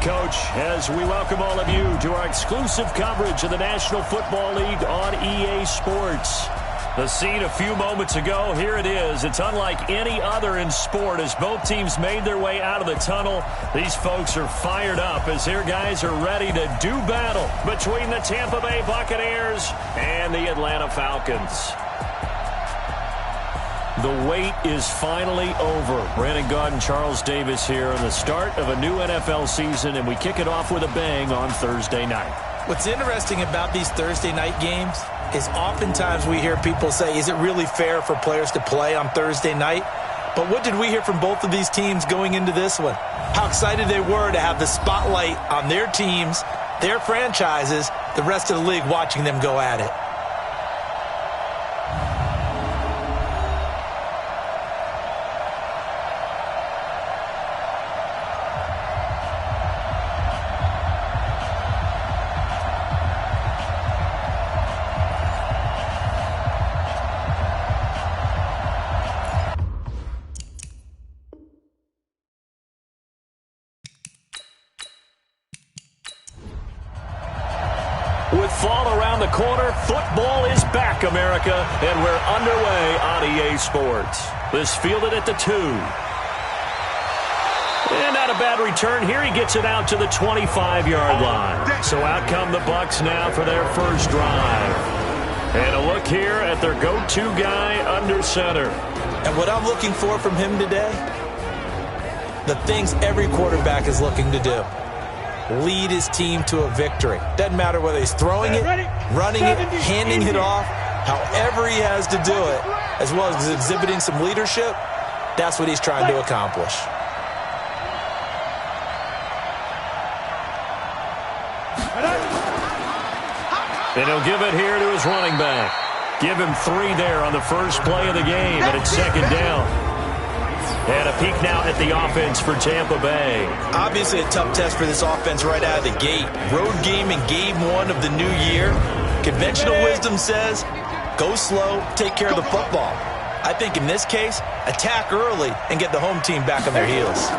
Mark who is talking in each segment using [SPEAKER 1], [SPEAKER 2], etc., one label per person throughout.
[SPEAKER 1] Coach, as we welcome all of you to our exclusive coverage of the National Football League on EA Sports. The scene a few moments ago, here it is. It's unlike any other in sport as both teams made their way out of the tunnel. These folks are fired up as their guys are ready to do battle between the Tampa Bay Buccaneers and the Atlanta Falcons. The wait is finally over. Brandon Gaudin, Charles Davis here on the start of a new NFL season, and we kick it off with a bang on Thursday night.
[SPEAKER 2] What's interesting about these Thursday night games is oftentimes we hear people say, is it really fair for players to play on Thursday night? But what did we hear from both of these teams going into this one? How excited they were to have the spotlight on their teams, their franchises, the rest of the league watching them go at it.
[SPEAKER 1] With fall around the corner, football is back, America, and we're underway on EA Sports. This fielded at the 2. And not a bad return here. He gets it out to the 25-yard line. So out come the Bucs now for their first drive. And a look here at their go-to guy under center.
[SPEAKER 2] And what I'm looking for from him today, the things every quarterback is looking to do. Lead his team to a victory. Doesn't matter whether he's throwing it, running it, handing it off, however he has to do it, as well as exhibiting some leadership, that's what he's trying to accomplish.
[SPEAKER 1] And he'll give it here to his running back. Give him 3 there on the first play of the game, and it's second down. And a peek now at the offense for Tampa Bay.
[SPEAKER 2] Obviously a tough test for this offense right out of the gate. Road game in game 1 of the new year. Conventional wisdom says, go slow, take care of the football. I think in this case, attack early and get the home team back on their heels.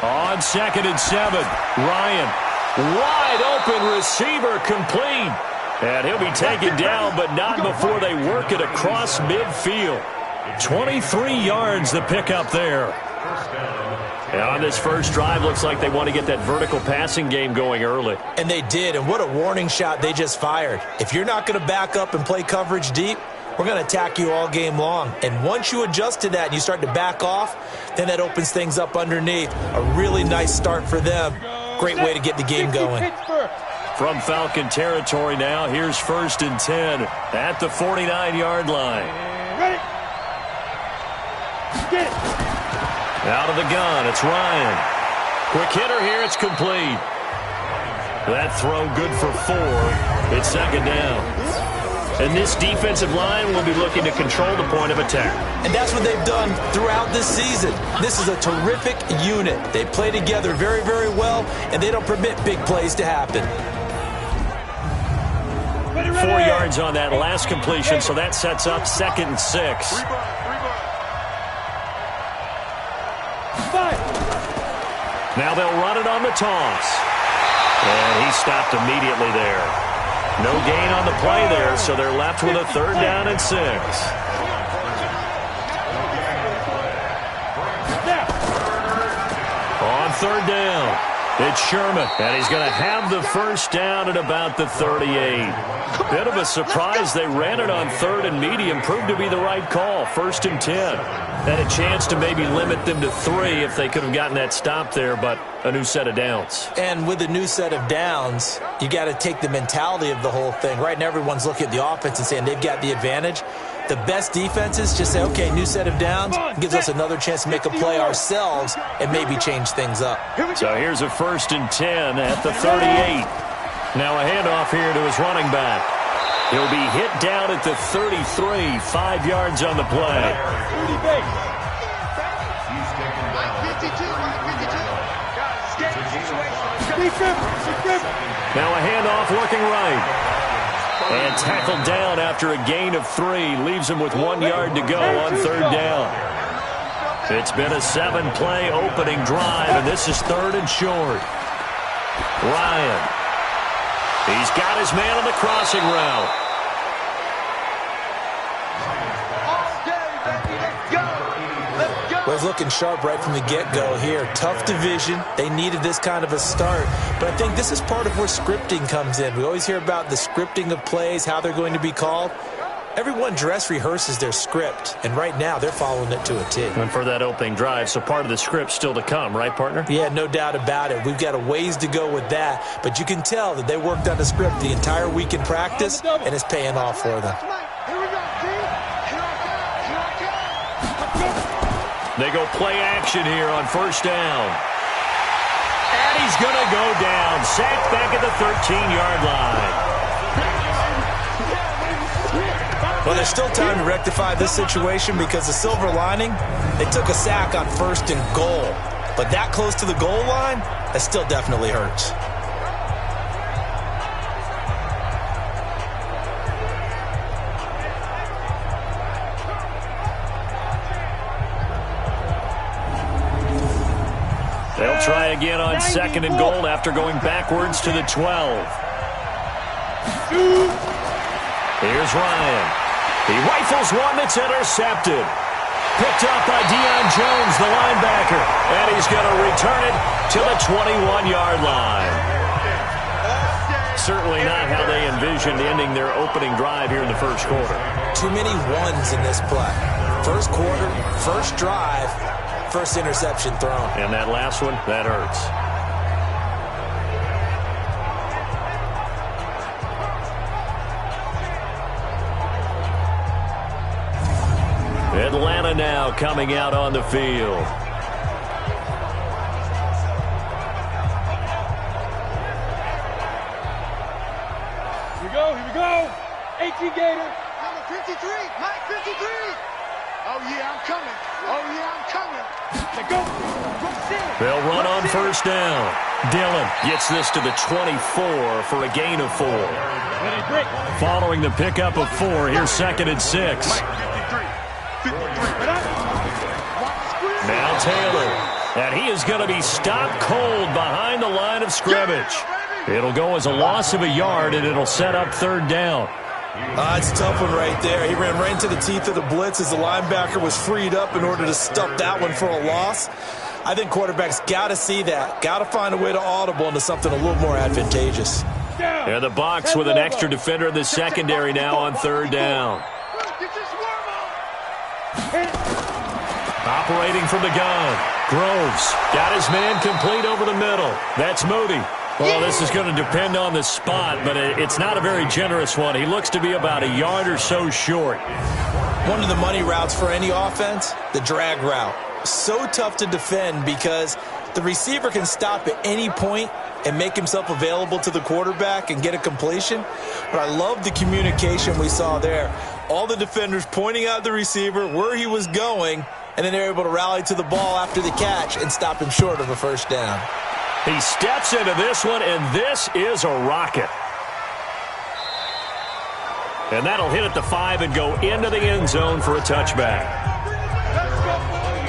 [SPEAKER 1] On 2nd and 7, Ryan, wide open receiver complete. And he'll be taken down, but not before they work it across midfield. 23 yards the pickup there. And on this first drive, looks like they want to get that vertical passing game going early.
[SPEAKER 2] And they did, and what a warning shot they just fired. If you're not going to back up and play coverage deep, we're going to attack you all game long. And once you adjust to that and you start to back off, then that opens things up underneath. A really nice start for them. Great way to get the game going.
[SPEAKER 1] From Falcon territory now, here's 1st and 10 at the 49-yard line.
[SPEAKER 3] Ready? Get it.
[SPEAKER 1] Out of the gun, it's Ryan. Quick hitter here, it's complete. That throw good for 4. It's second down. And this defensive line will be looking to control the point of attack.
[SPEAKER 2] And that's what they've done throughout this season. This is a terrific unit. They play together very, very well, and they don't permit big plays to happen.
[SPEAKER 1] 4 yards on that last completion, so that sets up 2nd and 6. Now they'll run it on the toss. And he stopped immediately there. No gain on the play there, so they're left with a 3rd down and 6. On 3rd down, it's Sherman, and he's going to have the first down at about the 38. Bit of a surprise. They ran it on 3rd and medium. Proved to be the right call. 1st and 10. Had a chance to maybe limit them to 3 if they could have gotten that stop there, but a new set of downs.
[SPEAKER 2] And with a new set of downs, you got to take the mentality of the whole thing. Right now, everyone's looking at the offense and saying they've got the advantage. The best defenses just say, okay, new set of downs, gives us another chance to make a play ourselves and maybe change things up.
[SPEAKER 1] So here's a 1st and 10 at the 38. Now a handoff here to his running back. He'll be hit down at the 33, 5 yards on the play. Now a handoff looking right. And tackled down after a gain of 3. Leaves him with 1 yard to go on 3rd down. It's been a 7-play opening drive, and this is 3rd and short. Ryan. He's got his man on the crossing route.
[SPEAKER 2] Well, he's looking sharp right from the get-go here. Tough division. They needed this kind of a start. But I think this is part of where scripting comes in. We always hear about the scripting of plays, how they're going to be called. Everyone dress rehearses their script, and right now they're following it to a T.
[SPEAKER 1] And for that opening drive, so part of the script still to come, right, partner?
[SPEAKER 2] Yeah, no doubt about it. We've got a ways to go with that, but you can tell that they worked on the script the entire week in practice, and it's paying off for them.
[SPEAKER 1] They go play action here on first down. And he's going to go down. Sacked back at the 13-yard line.
[SPEAKER 2] Well, there's still time to rectify this situation because the silver lining, they took a sack on first and goal. But that close to the goal line, that still definitely hurts.
[SPEAKER 1] They'll try again on second and goal after going backwards to the 12. Here's Ryan. He rifles one that's intercepted. Picked up by Deion Jones, the linebacker. And he's going to return it to the 21-yard line. Certainly not how they envisioned ending their opening drive here in the first quarter.
[SPEAKER 2] Too many ones in this play. First quarter, first drive, first interception thrown.
[SPEAKER 1] And that last one, that hurts. Atlanta now coming out on the field.
[SPEAKER 3] Here we go, here we go. 18 Gator. Number 53, Mike 53. Oh, yeah, I'm coming. Oh, yeah, I'm coming. Let's go.
[SPEAKER 1] They'll run on first down. Dillon gets this to the 24 for a gain of 4. Following the pickup of 4, here's second and 6. Now Taylor, and he is going to be stopped cold behind the line of scrimmage. It'll go as a loss of a yard, and it'll set up third down.
[SPEAKER 2] It's a tough one right there. He ran right into the teeth of the blitz as the linebacker was freed up in order to stuff that one for a loss. I think quarterbacks got to see that. Got to find a way to audible into something a little more advantageous.
[SPEAKER 1] And the Bucs with an extra defender in the secondary now on third down. Operating from the gun. Groves got his man complete over the middle. That's Moody. Well, this is going to depend on the spot, but it's not a very generous one. He looks to be about a yard or so short.
[SPEAKER 2] One of the money routes for any offense, the drag route. So tough to defend because the receiver can stop at any point and make himself available to the quarterback and get a completion. But I love the communication we saw there. All the defenders pointing out the receiver, where he was going, and then they're able to rally to the ball after the catch and stop him short of a first down.
[SPEAKER 1] He steps into this one, and this is a rocket. And that'll hit at the 5 and go into the end zone for a touchback.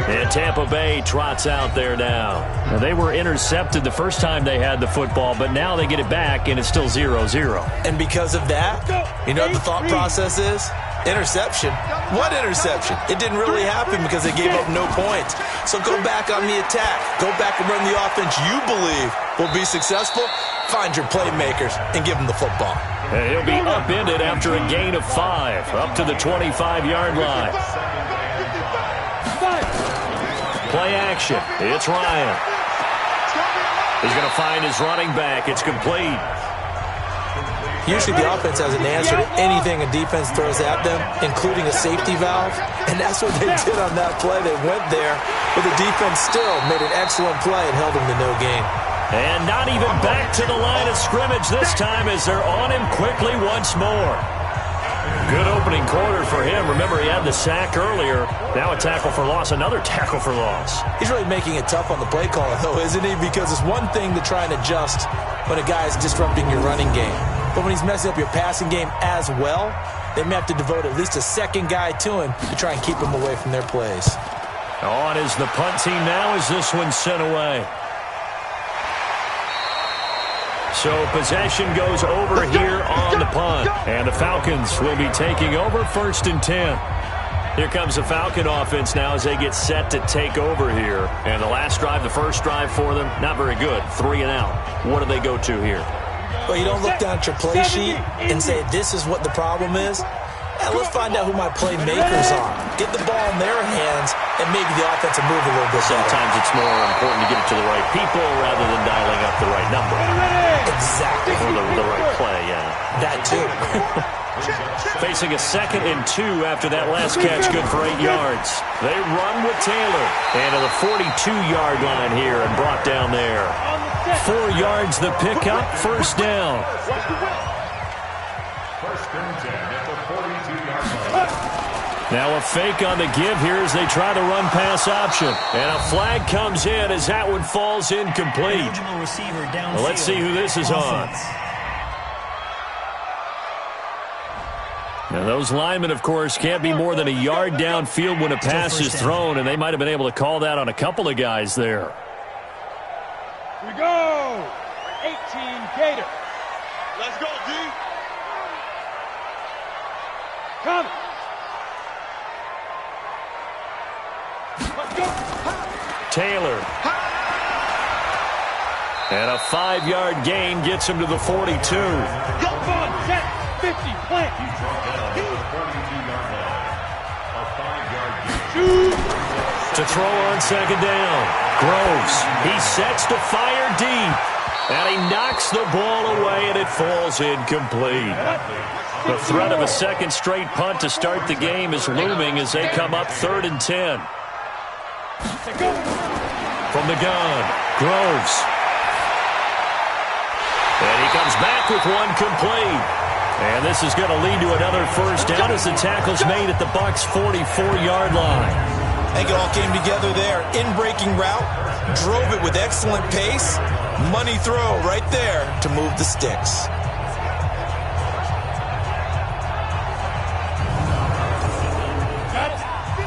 [SPEAKER 1] And Tampa Bay trots out there now. Now, they were intercepted the first time they had the football, but now they get it back, and it's still 0-0.
[SPEAKER 2] And because of that, you know what the thought process is? Interception. What interception? It didn't really happen because they gave up no points. So go back on the attack. Go back and run the offense you believe will be successful. Find your playmakers and give them the football.
[SPEAKER 1] And he'll be upended after a gain of 5, up to the 25-yard line. Play action. It's Ryan. He's going to find his running back. It's complete.
[SPEAKER 2] Usually the offense has an answer to anything a defense throws at them, including a safety valve. And that's what they did on that play. They went there, but the defense still made an excellent play and held them to no gain.
[SPEAKER 1] And not even back to the line of scrimmage this time as they're on him quickly once more. Good opening quarter for him. Remember, he had the sack earlier. Now a tackle for loss, another tackle for loss.
[SPEAKER 2] He's really making it tough on the play caller, though, isn't he? Because it's one thing to try and adjust when a guy is disrupting your running game. But when he's messing up your passing game as well, they may have to devote at least a second guy to him to try and keep him away from their plays.
[SPEAKER 1] On is the punt team now as this one's sent away. So possession goes over here on the punt. And the Falcons will be taking over 1st and 10. Here comes the Falcon offense now as they get set to take over here. And the last drive, the first drive for them, not very good. 3 and out. What do they go to here?
[SPEAKER 2] Well, you don't look down at your play sheet and say, this is what the problem is. Let's find out who my playmakers are. Get the ball in their hands and maybe the offense will move a little bit better.
[SPEAKER 1] Sometimes it's more important to get it to the right people rather than dialing up the right number.
[SPEAKER 2] Exactly.
[SPEAKER 1] Or the right play, yeah.
[SPEAKER 2] That too.
[SPEAKER 1] Facing a 2nd and 2 after that last catch, good for 8 yards. They run with Taylor. And to the 42-yard line here and brought down there. 4 yards the pickup, 1st down. Now a fake on the give here as they try the run-pass option. And a flag comes in as that one falls incomplete. Well, let's see who this is on. Now those linemen, of course, can't be more than a yard downfield when a pass is thrown, and they might have been able to call that on a couple of guys there.
[SPEAKER 3] Here we go. 18 Gator. Let's go, D. Come. Let's go.
[SPEAKER 1] Taylor. And a 5-yard gain gets him to the 42.
[SPEAKER 3] Go on, set. 50, plant.
[SPEAKER 1] To throw on 2nd down. Groves. He sets to fire deep. And he knocks the ball away, and it falls incomplete. The threat of a 2nd straight punt to start the game is looming as they come up 3rd and 10. From the gun, Groves. And he comes back with one complete. And this is going to lead to another 1st down as the tackle's made at the Bucs' 44-yard line.
[SPEAKER 2] I think it all came together there. In-breaking route, drove it with excellent pace. Money throw right there to move the sticks.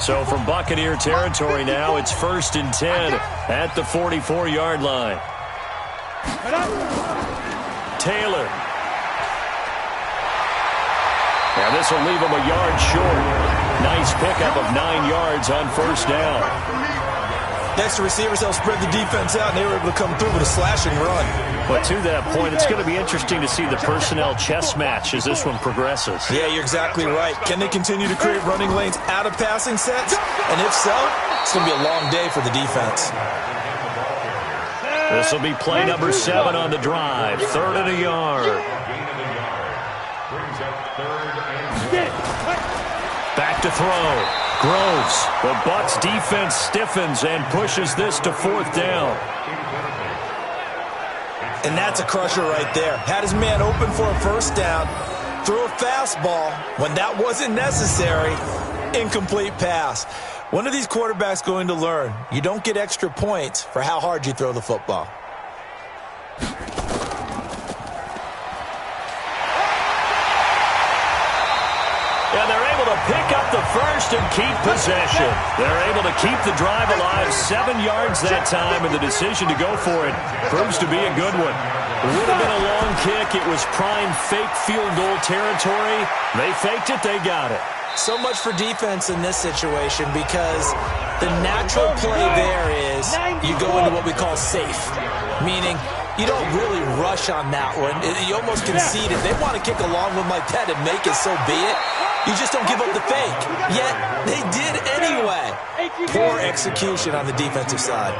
[SPEAKER 1] So from Buccaneer territory now, it's 1st and 10 at the 44-yard line. Taylor. And this will leave him a yard short. Nice pickup of 9 yards on 1st down.
[SPEAKER 2] Next to receivers, they'll spread the defense out, and they were able to come through with a slashing run.
[SPEAKER 1] But to that point, it's going to be interesting to see the personnel chess match as this one progresses.
[SPEAKER 2] Yeah, you're exactly right. Can they continue to create running lanes out of passing sets? And if so, it's going to be a long day for the defense.
[SPEAKER 1] This will be play number 7 on the drive. 3rd and a yard. Back to throw. Groves. The Bucs defense stiffens and pushes this to 4th down.
[SPEAKER 2] And that's a crusher right there. Had his man open for a 1st down. Threw a fastball when that wasn't necessary. Incomplete pass. When are these quarterbacks going to learn? You don't get extra points for how hard you throw the football.
[SPEAKER 1] And they're able to pick up the 1st and keep possession. They're able to keep the drive alive. 7 yards that time, and the decision to go for it proves to be a good one. It would have been a long kick. It was prime fake field goal territory. They faked it. They got it.
[SPEAKER 2] So much for defense in this situation because the natural play there is you go into what we call safe, meaning you don't really rush on that one. You almost concede it. They want to kick a long one like that and make it, so be it. You just don't give up the fake. Yet, they did anyway. Poor execution on the defensive side.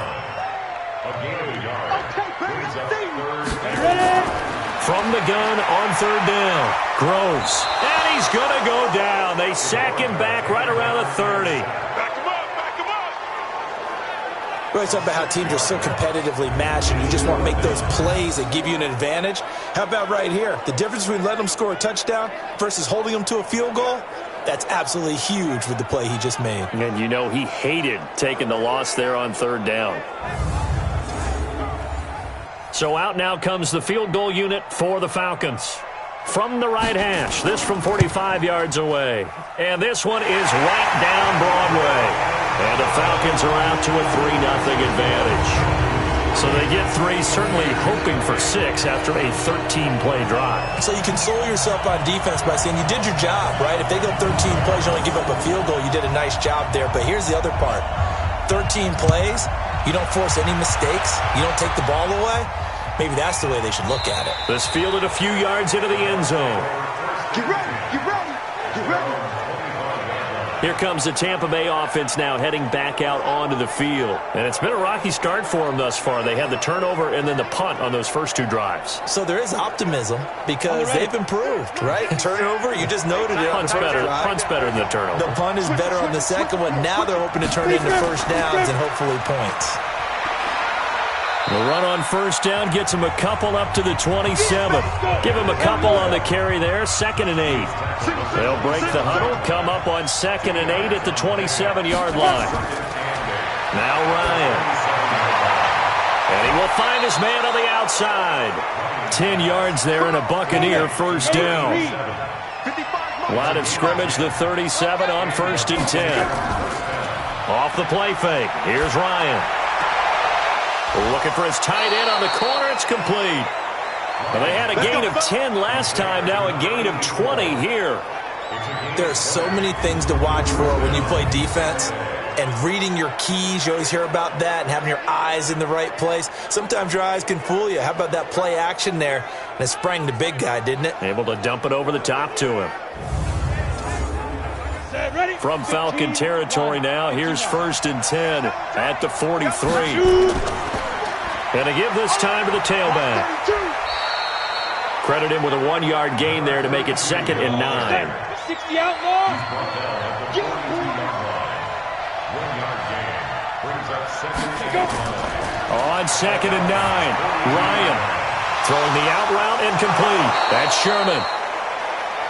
[SPEAKER 1] From the gun on 3rd down, Groves. And he's going to go down. They sack him back right around the 30.
[SPEAKER 3] Back him up, back him up.
[SPEAKER 2] We always talk about how teams are so competitively matched and you just want to make those plays that give you an advantage. How about right here? The difference between letting them score a touchdown versus holding them to a field goal, that's absolutely huge with the play he just made.
[SPEAKER 1] And you know he hated taking the loss there on 3rd down. So out now comes the field goal unit for the Falcons. From the right hash, this from 45 yards away. And this one is right down Broadway. And the Falcons are out to a 3-0 advantage. So they get 3, certainly hoping for 6 after a 13-play drive.
[SPEAKER 2] So you console yourself on defense by saying you did your job, right? If they go 13 plays, you only give up a field goal, you did a nice job there. But here's the other part. 13 plays, you don't force any mistakes, you don't take the ball away. Maybe that's the way they should look at it.
[SPEAKER 1] This fielded a few yards into the end zone.
[SPEAKER 3] Get ready, get ready, get ready.
[SPEAKER 1] Here comes the Tampa Bay offense now heading back out onto the field. And it's been a rocky start for them thus far. They had the turnover and then the punt on those first 2 drives.
[SPEAKER 2] So there is optimism because they've improved, right? Turnover, you just noted it.
[SPEAKER 1] Punt's better than the turnover.
[SPEAKER 2] The punt is better on the second one. Now they're hoping to turn it into first downs and hopefully points.
[SPEAKER 1] The run on first down gets him a couple up to the 27. Give him a couple on the carry there. 2nd and 8. They'll break the huddle, come up on 2nd and 8 at the 27-yard line. Now Ryan. And he will find his man on the outside. 10 yards there and a Buccaneer first down. Line of scrimmage, the 37 on 1st and 10. Off the play fake. Here's Ryan. Looking for his tight end on the corner. It's complete. Well, they had a gain of 10 last time. Now a gain of 20 here.
[SPEAKER 2] There are so many things to watch for when you play defense. And reading your keys, you always hear about that, and having your eyes in the right place. Sometimes your eyes can fool you. How about that play action there? And it sprang the big guy, didn't it?
[SPEAKER 1] Able to dump it over the top to him. From Falcon territory now, here's 1st and 10 at the 43. And to give this time to the tailback. Credit him with a 1-yard gain there to make it 2nd and 9.
[SPEAKER 3] 60 outlaws.
[SPEAKER 1] On 2nd and 9, Ryan throwing the out route incomplete. That's Sherman.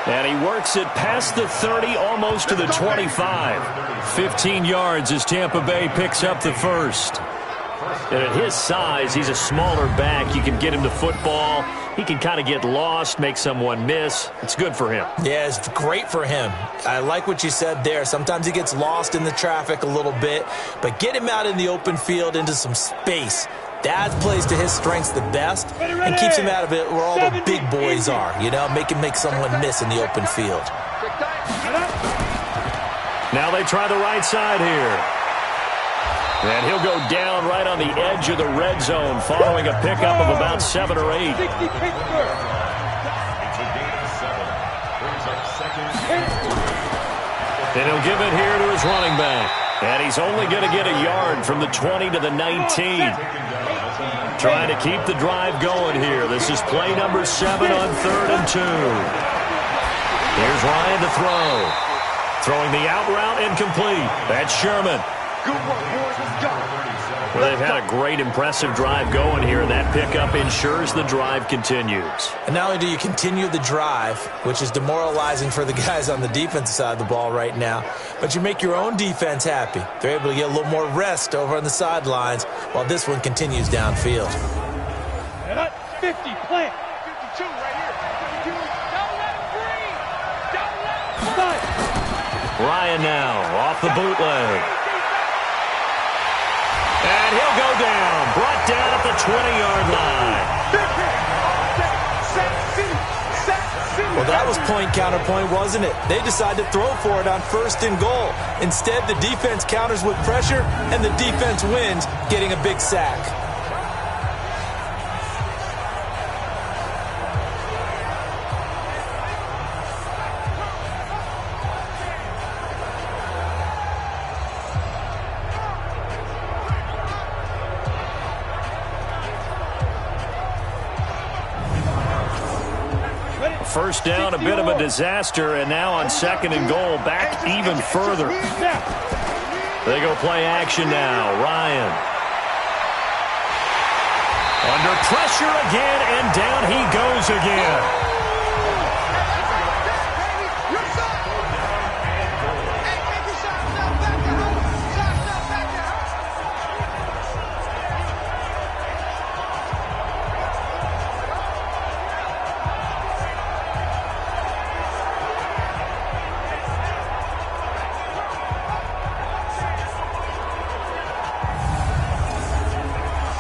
[SPEAKER 1] And he works it past the 30, almost to the 25. 15 yards as Tampa Bay picks up the first. And at his size, he's a smaller back. You can get him to football. He can kind of get lost, make someone miss. It's good for him.
[SPEAKER 2] Yeah, it's great for him. I like what you said there. Sometimes he gets lost in the traffic a little bit, but get him out in the open field into some space. That plays to his strengths the best and keeps him out of it where all the big boys are, you know, make someone miss in the open field.
[SPEAKER 1] Now they try the right side here. And he'll go down right on the edge of the red zone following a pickup of about 7 or 8. And he'll give it here to his running back. And he's only going to get a yard from the 20 to the 19. Trying to keep the drive going here. This is play number 7 on 3rd and 2. Here's Ryan to throw. Throwing the out route incomplete. That's Sherman.
[SPEAKER 3] Good work, boys. Let's go.
[SPEAKER 1] Well, they've had a great, impressive drive going here, and that pickup ensures the drive continues.
[SPEAKER 2] And not only do you continue the drive, which is demoralizing for the guys on the defensive side of the ball right now, but you make your own defense happy. They're able to get a little more rest over on the sidelines while this one continues downfield.
[SPEAKER 3] 50, plant. 52 right here. 52. Don't let him breathe. Don't let him breathe.
[SPEAKER 1] Ryan now off the bootleg. And he'll go down. Brought down at the 20-yard line.
[SPEAKER 2] Well, that was point counterpoint, wasn't it? They decided to throw for it on 1st and goal. Instead, the defense counters with pressure, and the defense wins, getting a big sack.
[SPEAKER 1] First down, a bit of a disaster, and now on 2nd and goal, back even further. They go play action now. Ryan. Under pressure again, and down he goes again.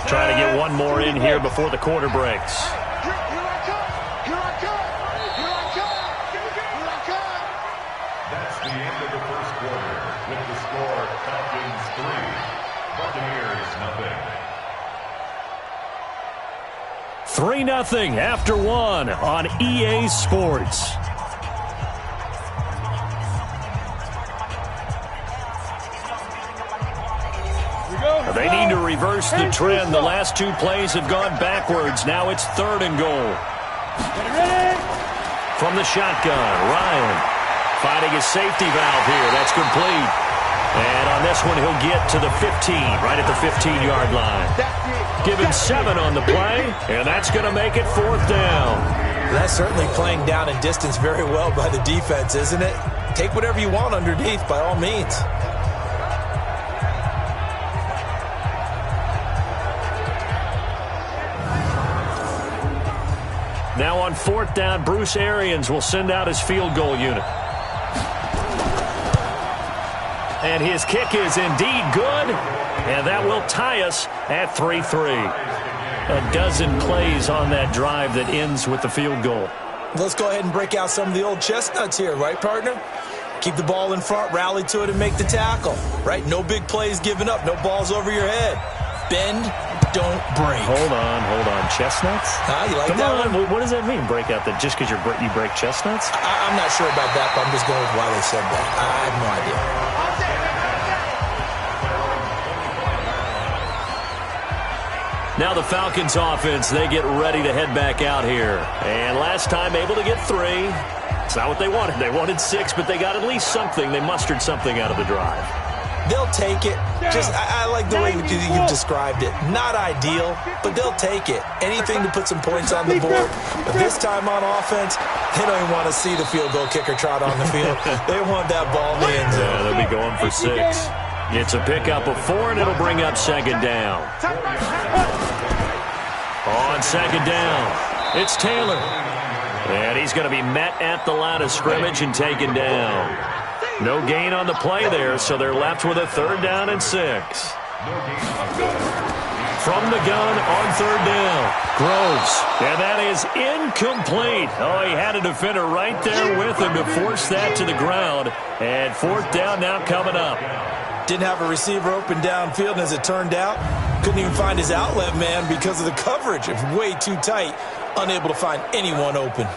[SPEAKER 1] Trying to get 1 one more in here before the quarter breaks.
[SPEAKER 4] That's the end of the first quarter with the score Falcons 3, Buccaneers
[SPEAKER 1] 0. 3-0 after one on EA Sports. They need to reverse the trend. The last two plays have gone backwards. Now it's 3rd and goal. From the shotgun, Ryan finding his safety valve here. That's complete. And on this one, he'll get to the 15, right at the 15-yard line. Give him 7 on the play, and that's going to make it 4th down.
[SPEAKER 2] That's certainly playing down and distance very well by the defense, isn't it? Take whatever you want underneath, by all means.
[SPEAKER 1] Now on 4th down, Bruce Arians will send out his field goal unit. And his kick is indeed good, and that will tie us at 3-3. A dozen plays on that drive that ends with the field goal.
[SPEAKER 2] Let's go ahead and break out some of the old chestnuts here, right, partner? Keep the ball in front, rally to it, and make the tackle, right? No big plays given up, no balls over your head. Bend, don't break.
[SPEAKER 1] Hold on. Chestnuts?
[SPEAKER 2] You like that one?
[SPEAKER 1] What does that mean, break out? That just because you break chestnuts?
[SPEAKER 2] I'm not sure about that, but I'm just going with why they said that. I have no idea.
[SPEAKER 1] Now the Falcons offense, they get ready to head back out here. And last time able to get 3. It's not what they wanted. They wanted 6, but they got at least something. They mustered something out of the drive.
[SPEAKER 2] They'll take it. I like the way you've described it. Not ideal, but they'll take it. Anything to put some points on the board. But this time on offense, they don't even want to see the field goal kicker trot on the field. They want that ball in the end zone.
[SPEAKER 1] Yeah, they'll be going for 6. It's a pickup of 4, and it'll bring up 2nd down. On 2nd down, it's Taylor. And he's going to be met at the line of scrimmage and taken down. No gain on the play there, so they're left with a 3rd down and 6. From the gun on 3rd down, Groves. And that is incomplete. Oh, he had a defender right there with him to force that to the ground. And 4th down now coming up.
[SPEAKER 2] Didn't have a receiver open downfield, and as it turned out, couldn't even find his outlet man because of the coverage. It was way too tight, unable to find anyone open.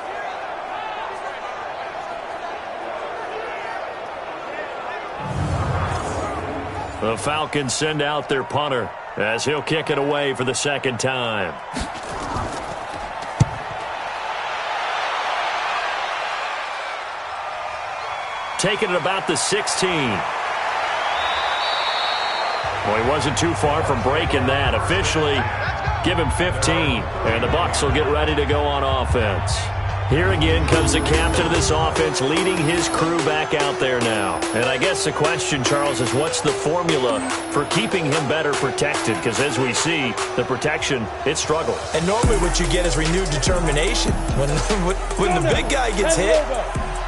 [SPEAKER 1] The Falcons send out their punter as he'll kick it away for the 2nd time. Taking it about the 16. Well, he wasn't too far from breaking that. Officially, give him 15, and the Bucs will get ready to go on offense. Here again comes the captain of this offense leading his crew back out there now. And I guess the question, Charles, is what's the formula for keeping him better protected? Because as we see, the protection, it struggled.
[SPEAKER 2] And normally what you get is renewed determination. When the big guy gets hit,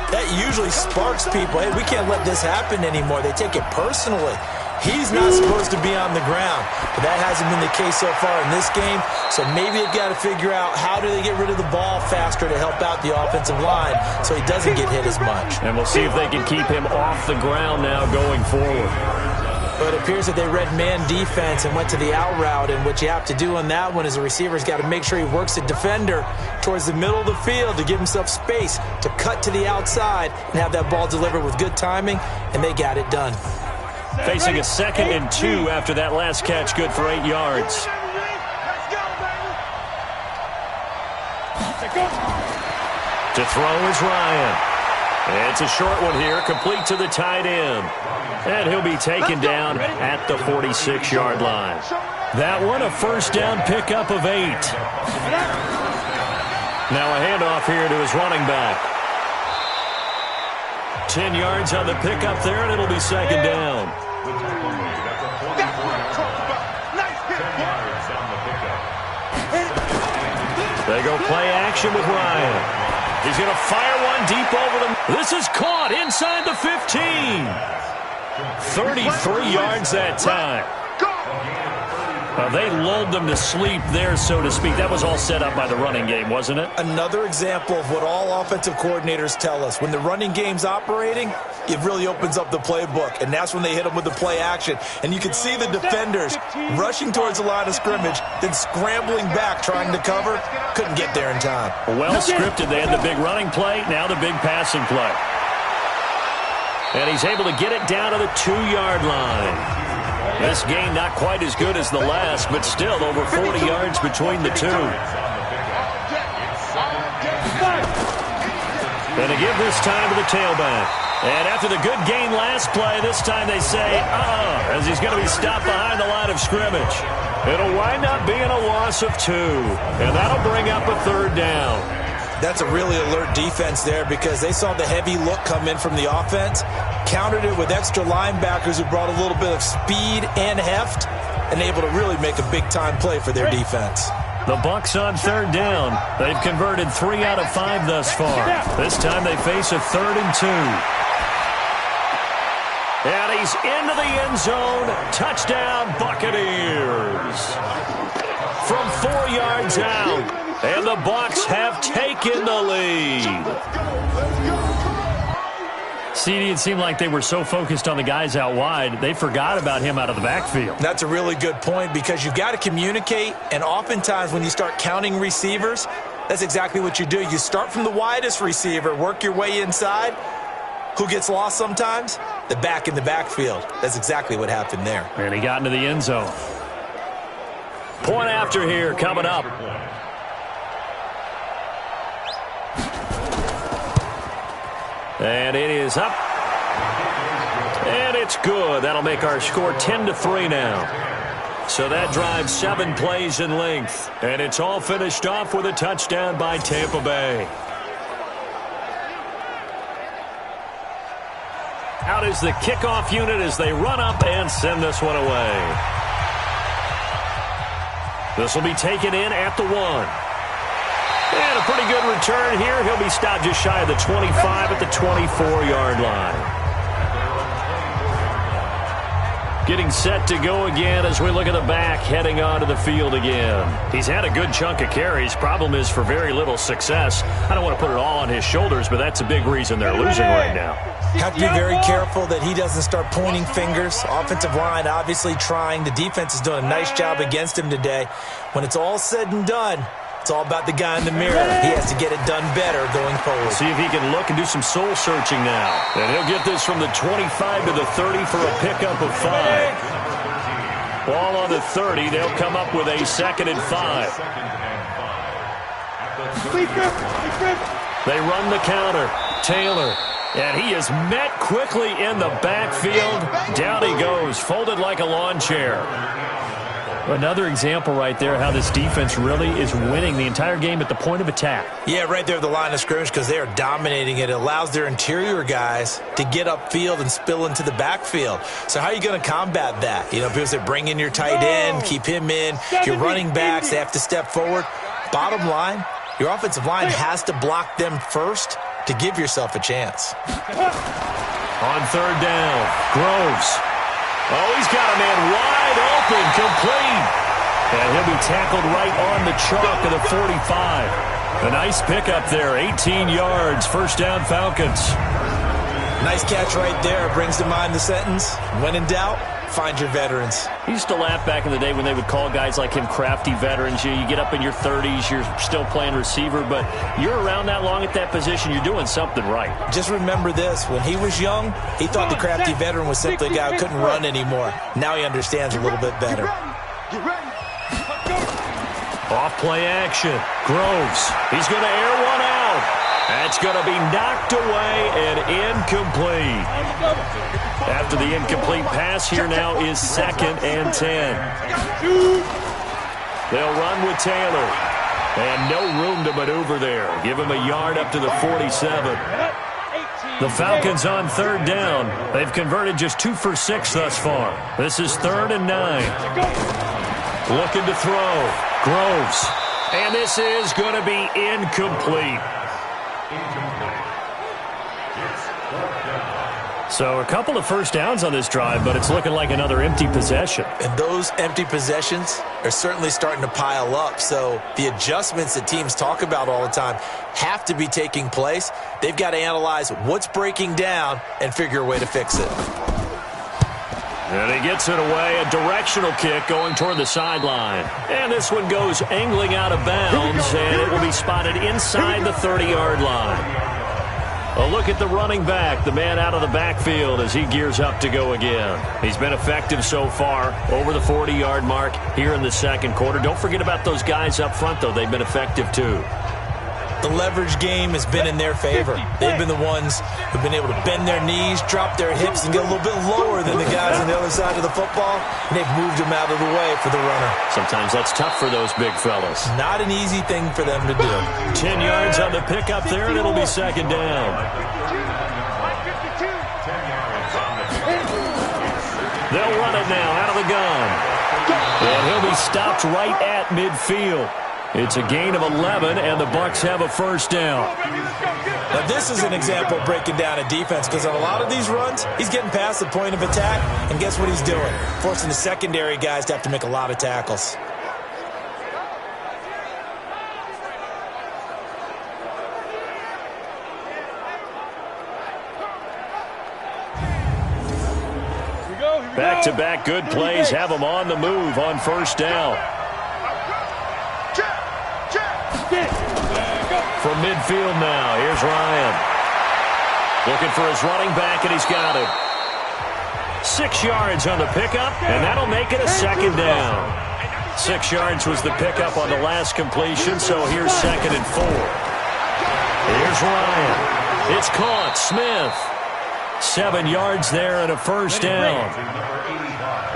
[SPEAKER 2] that usually sparks people. Hey, we can't let this happen anymore. They take it personally. He's not supposed to be on the ground, but that hasn't been the case so far in this game. So maybe they've got to figure out how do they get rid of the ball faster to help out the offensive line so he doesn't get hit as much.
[SPEAKER 1] And we'll see if they can keep him off the ground now going forward.
[SPEAKER 2] But it appears that they read man defense and went to the out route, and what you have to do on that one is the receiver's got to make sure he works the defender towards the middle of the field to give himself space to cut to the outside and have that ball delivered with good timing, and they got it done.
[SPEAKER 1] Facing a 2nd and 2 after that last catch, good for 8 yards. To throw is Ryan. It's a short one here, complete to the tight end. And he'll be taken down at the 46-yard line. That one, a 1st down pickup of 8. Now a handoff here to his running back. 10 yards on the pickup there, and it'll be 2nd down. They go play action with Ryan. He's going to fire one deep over them. This is caught inside the 15. 33 yards that time. They lulled them to sleep there, so to speak. That was all set up by the running game, wasn't it?
[SPEAKER 2] Another example of what all offensive coordinators tell us. When the running game's operating, it really opens up the playbook, and that's when they hit them with the play action. And you can see the defenders rushing towards the line of scrimmage, then scrambling back, trying to cover. Couldn't get there in time.
[SPEAKER 1] Well scripted. They had the big running play, now the big passing play. And he's able to get it down to the 2-yard line. This game not quite as good as the last, but still over 40 yards between the two. And to give this time to the tailback. And after the good gain last play, this time they say, as he's going to be stopped behind the line of scrimmage. It'll wind up being a loss of 2. And that'll bring up a 3rd down.
[SPEAKER 2] That's a really alert defense there because they saw the heavy look come in from the offense, countered it with extra linebackers who brought a little bit of speed and heft, and able to really make a big-time play for their defense.
[SPEAKER 1] The Bucs on 3rd down. They've converted 3 out of 5 thus far. This time they face a 3rd and 2. And he's into the end zone. Touchdown, Buccaneers. From 4 yards out. And the Bucs have taken the lead. CD, it seemed like they were so focused on the guys out wide, they forgot about him out of the backfield.
[SPEAKER 2] That's a really good point because you've got to communicate, and oftentimes when you start counting receivers, that's exactly what you do. You start from the widest receiver, work your way inside. Who gets lost sometimes? The back in the backfield. That's exactly what happened there.
[SPEAKER 1] And he got into the end zone. Point after here coming up. And it is up. And it's good. That'll make our score 10-3 now. So that drives 7 plays in length. And it's all finished off with a touchdown by Tampa Bay. Out is the kickoff unit as they run up and send this one away. This will be taken in at the 1. And a pretty good return here. He'll be stopped just shy of the 25 at the 24-yard line. Getting set to go again as we look at the back heading onto the field again. He's had a good chunk of carries. Problem is for very little success. I don't want to put it all on his shoulders, but that's a big reason they're losing right now.
[SPEAKER 2] Have to be very careful that he doesn't start pointing fingers. Offensive line obviously trying. The defense is doing a nice job against him today. When it's all said and done, it's all about the guy in the mirror. He has to get it done better going forward.
[SPEAKER 1] See if he can look and do some soul searching now. And he'll get this from the 25 to the 30 for a pickup of 5. Ball on the 30. They'll come up with a 2nd and 5. They run the counter. Taylor. And he is met quickly in the backfield. Down he goes, folded like a lawn chair. Another example right there how this defense really is winning the entire game at the point of attack.
[SPEAKER 2] Yeah, right there at the line of scrimmage because they are dominating it. It allows their interior guys to get upfield and spill into the backfield. So how are you going to combat that? You know, people say bring in your tight end, keep him in. Your running backs, they have to step forward. Bottom line, your offensive line has to block them first to give yourself a chance.
[SPEAKER 1] On 3rd down, Groves. Oh, he's got a man wide open, complete. And he'll be tackled right on the chalk of the 45. A nice pickup there, 18 yards, 1st down Falcons.
[SPEAKER 2] Nice catch right there. Brings to mind the sentence, when in doubt, find your veterans.
[SPEAKER 1] I used to laugh back in the day when they would call guys like him crafty veterans. You get up in your 30s, you're still playing receiver, but you're around that long at that position, you're doing something right.
[SPEAKER 2] Just remember this. When he was young, he thought the crafty veteran was simply a guy who couldn't run anymore. Now he understands a little bit better.
[SPEAKER 1] Off play action. Groves. He's going to air one out. That's going to be knocked away and incomplete. After the incomplete pass, here now is 2nd and 10. They'll run with Taylor. And no room to maneuver there. Give him a yard up to the 47. The Falcons on 3rd down. They've converted just 2 for 6 thus far. This is 3rd and 9. Looking to throw. Groves. And this is going to be incomplete. So a couple of first downs on this drive, but it's looking like another empty possession.
[SPEAKER 2] And those empty possessions are certainly starting to pile up. So the adjustments that teams talk about all the time have to be taking place. They've got to analyze what's breaking down and figure a way to fix it.
[SPEAKER 1] And he gets it away, a directional kick going toward the sideline. And this one goes angling out of bounds, and it will be spotted inside the 30-yard line. A look at the running back, the man out of the backfield as he gears up to go again. He's been effective so far, over the 40-yard mark here in the second quarter. Don't forget about those guys up front, though. They've been effective, too.
[SPEAKER 2] The leverage game has been in their favor. They've been the ones who've been able to bend their knees, drop their hips, and get a little bit lower than the guys on the other side of the football, and they've moved them out of the way for the runner.
[SPEAKER 1] Sometimes that's tough for those big fellas.
[SPEAKER 2] Not an easy thing for them to do.
[SPEAKER 1] 10 yards on the pickup there, and it'll be second down. They'll run it now out of the gun. And he'll be stopped right at midfield. It's a gain of 11, and the Bucs have a first down.
[SPEAKER 2] Now, this is an example of breaking down a defense, because on a lot of these runs, he's getting past the point of attack, and guess what he's doing? Forcing the secondary guys to have to make a lot of tackles.
[SPEAKER 1] Back-to-back good plays have them on the move on first down. From midfield now, here's Ryan. Looking for his running back, and he's got him. 6 yards on the pickup, and that'll make it a second down. 6 yards was the pickup on the last completion, so here's 2nd and 4. Here's Ryan. It's caught. Smith. 7 yards there and a first down.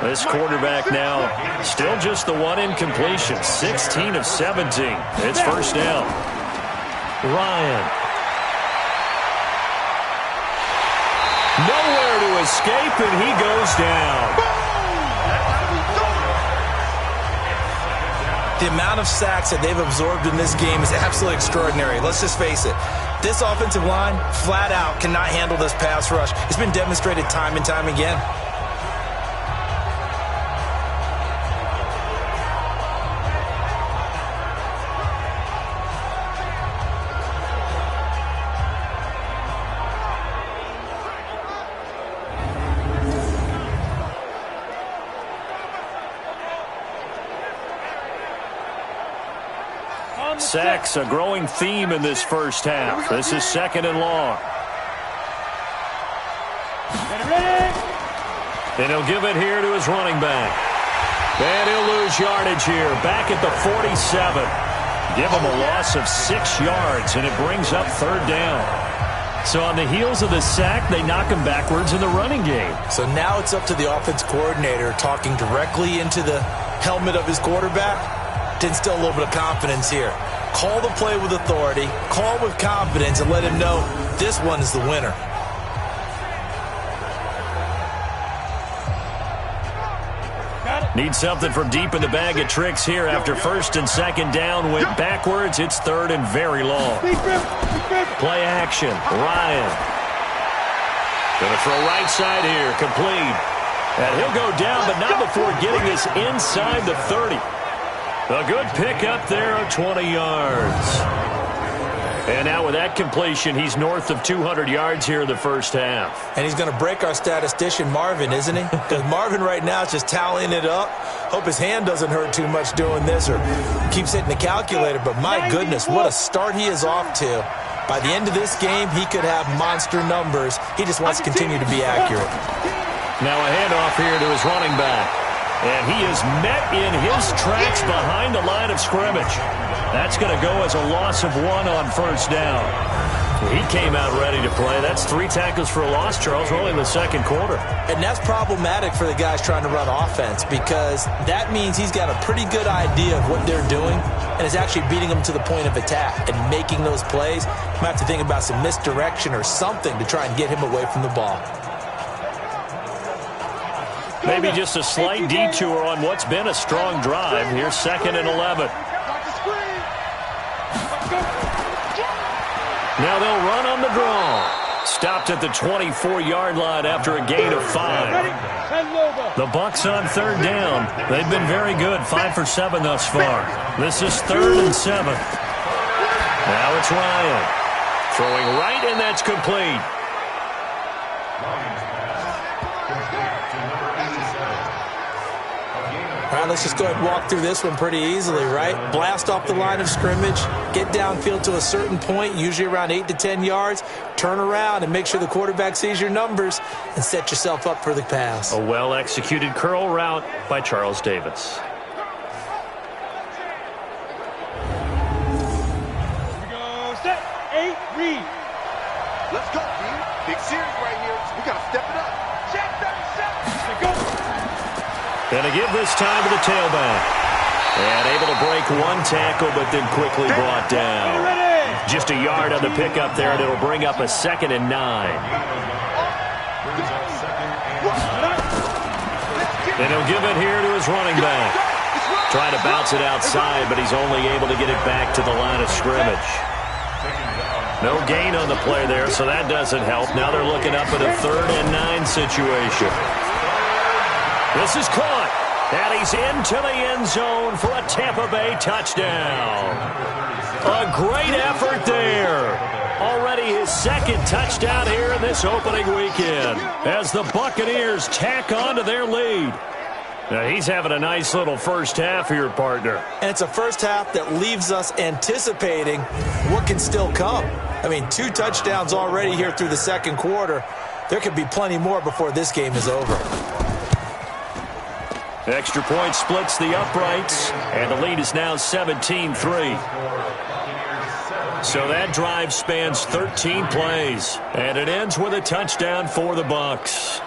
[SPEAKER 1] This quarterback now still just the one incompletion. 16 of 17. It's first down. Ryan. Nowhere to escape, and he goes down.
[SPEAKER 2] The amount of sacks that they've absorbed in this game is absolutely extraordinary. Let's just face it. This offensive line, flat out, cannot handle this pass rush. It's been demonstrated time and time again.
[SPEAKER 1] Sacks, a growing theme in this first half. This is 2nd and long. And he'll give it here to his running back. And he'll lose yardage here, back at the 47. Give him a loss of 6 yards, and it brings up 3rd down. So on the heels of the sack, they knock him backwards in the running game.
[SPEAKER 2] So now it's up to the offense coordinator talking directly into the helmet of his quarterback to instill a little bit of confidence here. Call the play with authority, call with confidence, and let him know this one is the winner.
[SPEAKER 1] Need something from deep in the bag of tricks here after 1st and 2nd down. Went backwards. It's 3rd and very long. Play action. Ryan. Going to throw right side here. Complete. And he'll go down, but not before getting this inside the 30. A good pickup there of 20 yards. And now with that completion, he's north of 200 yards here in the first half.
[SPEAKER 2] And he's going to break our statistician, Marvin, isn't he? Because Marvin right now is just tallying it up. Hope his hand doesn't hurt too much doing this or keeps hitting the calculator. But my goodness, what a start he is off to. By the end of this game, he could have monster numbers. He just wants to continue to be accurate.
[SPEAKER 1] Now a handoff here to his running back. And he is met in his tracks behind the line of scrimmage. That's going to go as a loss of 1 on first down. He came out ready to play. That's 3 tackles for a loss, Charles, only in the second quarter.
[SPEAKER 2] And that's problematic for the guys trying to run offense, because that means he's got a pretty good idea of what they're doing and is actually beating them to the point of attack and making those plays. You might have to think about some misdirection or something to try and get him away from the ball.
[SPEAKER 1] Maybe just a slight detour on what's been a strong drive. Here's 2nd and 11. Now they'll run on the draw. Stopped at the 24-yard line after a gain of 5. The Bucs on third down. They've been very good, 5 for 7 thus far. This is 3rd and 7. Now it's Ryan. Throwing right, and that's complete.
[SPEAKER 2] All right, let's just go ahead and walk through this one pretty easily, right? Blast off the line of scrimmage, get downfield to a certain point, usually around 8 to 10 yards, turn around and make sure the quarterback sees your numbers and set yourself up for the pass.
[SPEAKER 1] A well-executed curl route by Charles Davis.
[SPEAKER 3] Here we go. Set. 8, read.
[SPEAKER 5] Let's go, team. Big series right here. We got to step it up.
[SPEAKER 3] Check 37. Go.
[SPEAKER 1] And a give this time to the tailback. And able to break one tackle, but then quickly brought down. Just a yard on the pickup there, and it'll bring up a 2nd and 9. And he'll give it here to his running back. Trying to bounce it outside, but he's only able to get it back to the line of scrimmage. No gain on the play there, so that doesn't help. Now they're looking up at a 3rd and 9 situation. This is caught, and he's into the end zone for a Tampa Bay touchdown. A great effort there. Already his 2nd touchdown here in this opening weekend as the Buccaneers tack on to their lead. Now he's having a nice little first half here, partner.
[SPEAKER 2] And it's a first half that leaves us anticipating what can still come. I mean, 2 touchdowns already here through the 2nd quarter. There could be plenty more before this game is over.
[SPEAKER 1] Extra point splits the uprights, and the lead is now 17-3. So that drive spans 13 plays, and it ends with a touchdown for the Bucs.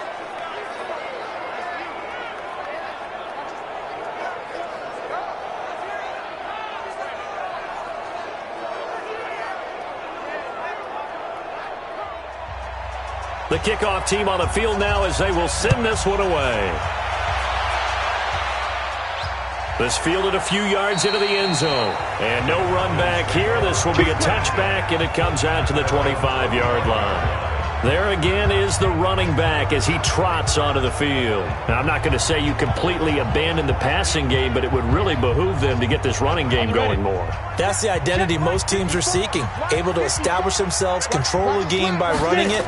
[SPEAKER 1] The kickoff team on the field now as they will send this one away. This fielded a few yards into the end zone. And no run back here. This will be a touchback, and it comes out to the 25-yard line. There again is the running back as he trots onto the field. Now, I'm not going to say you completely abandon the passing game, but it would really behoove them to get this running game going more.
[SPEAKER 2] That's the identity most teams are seeking. Able to establish themselves, control the game by running it,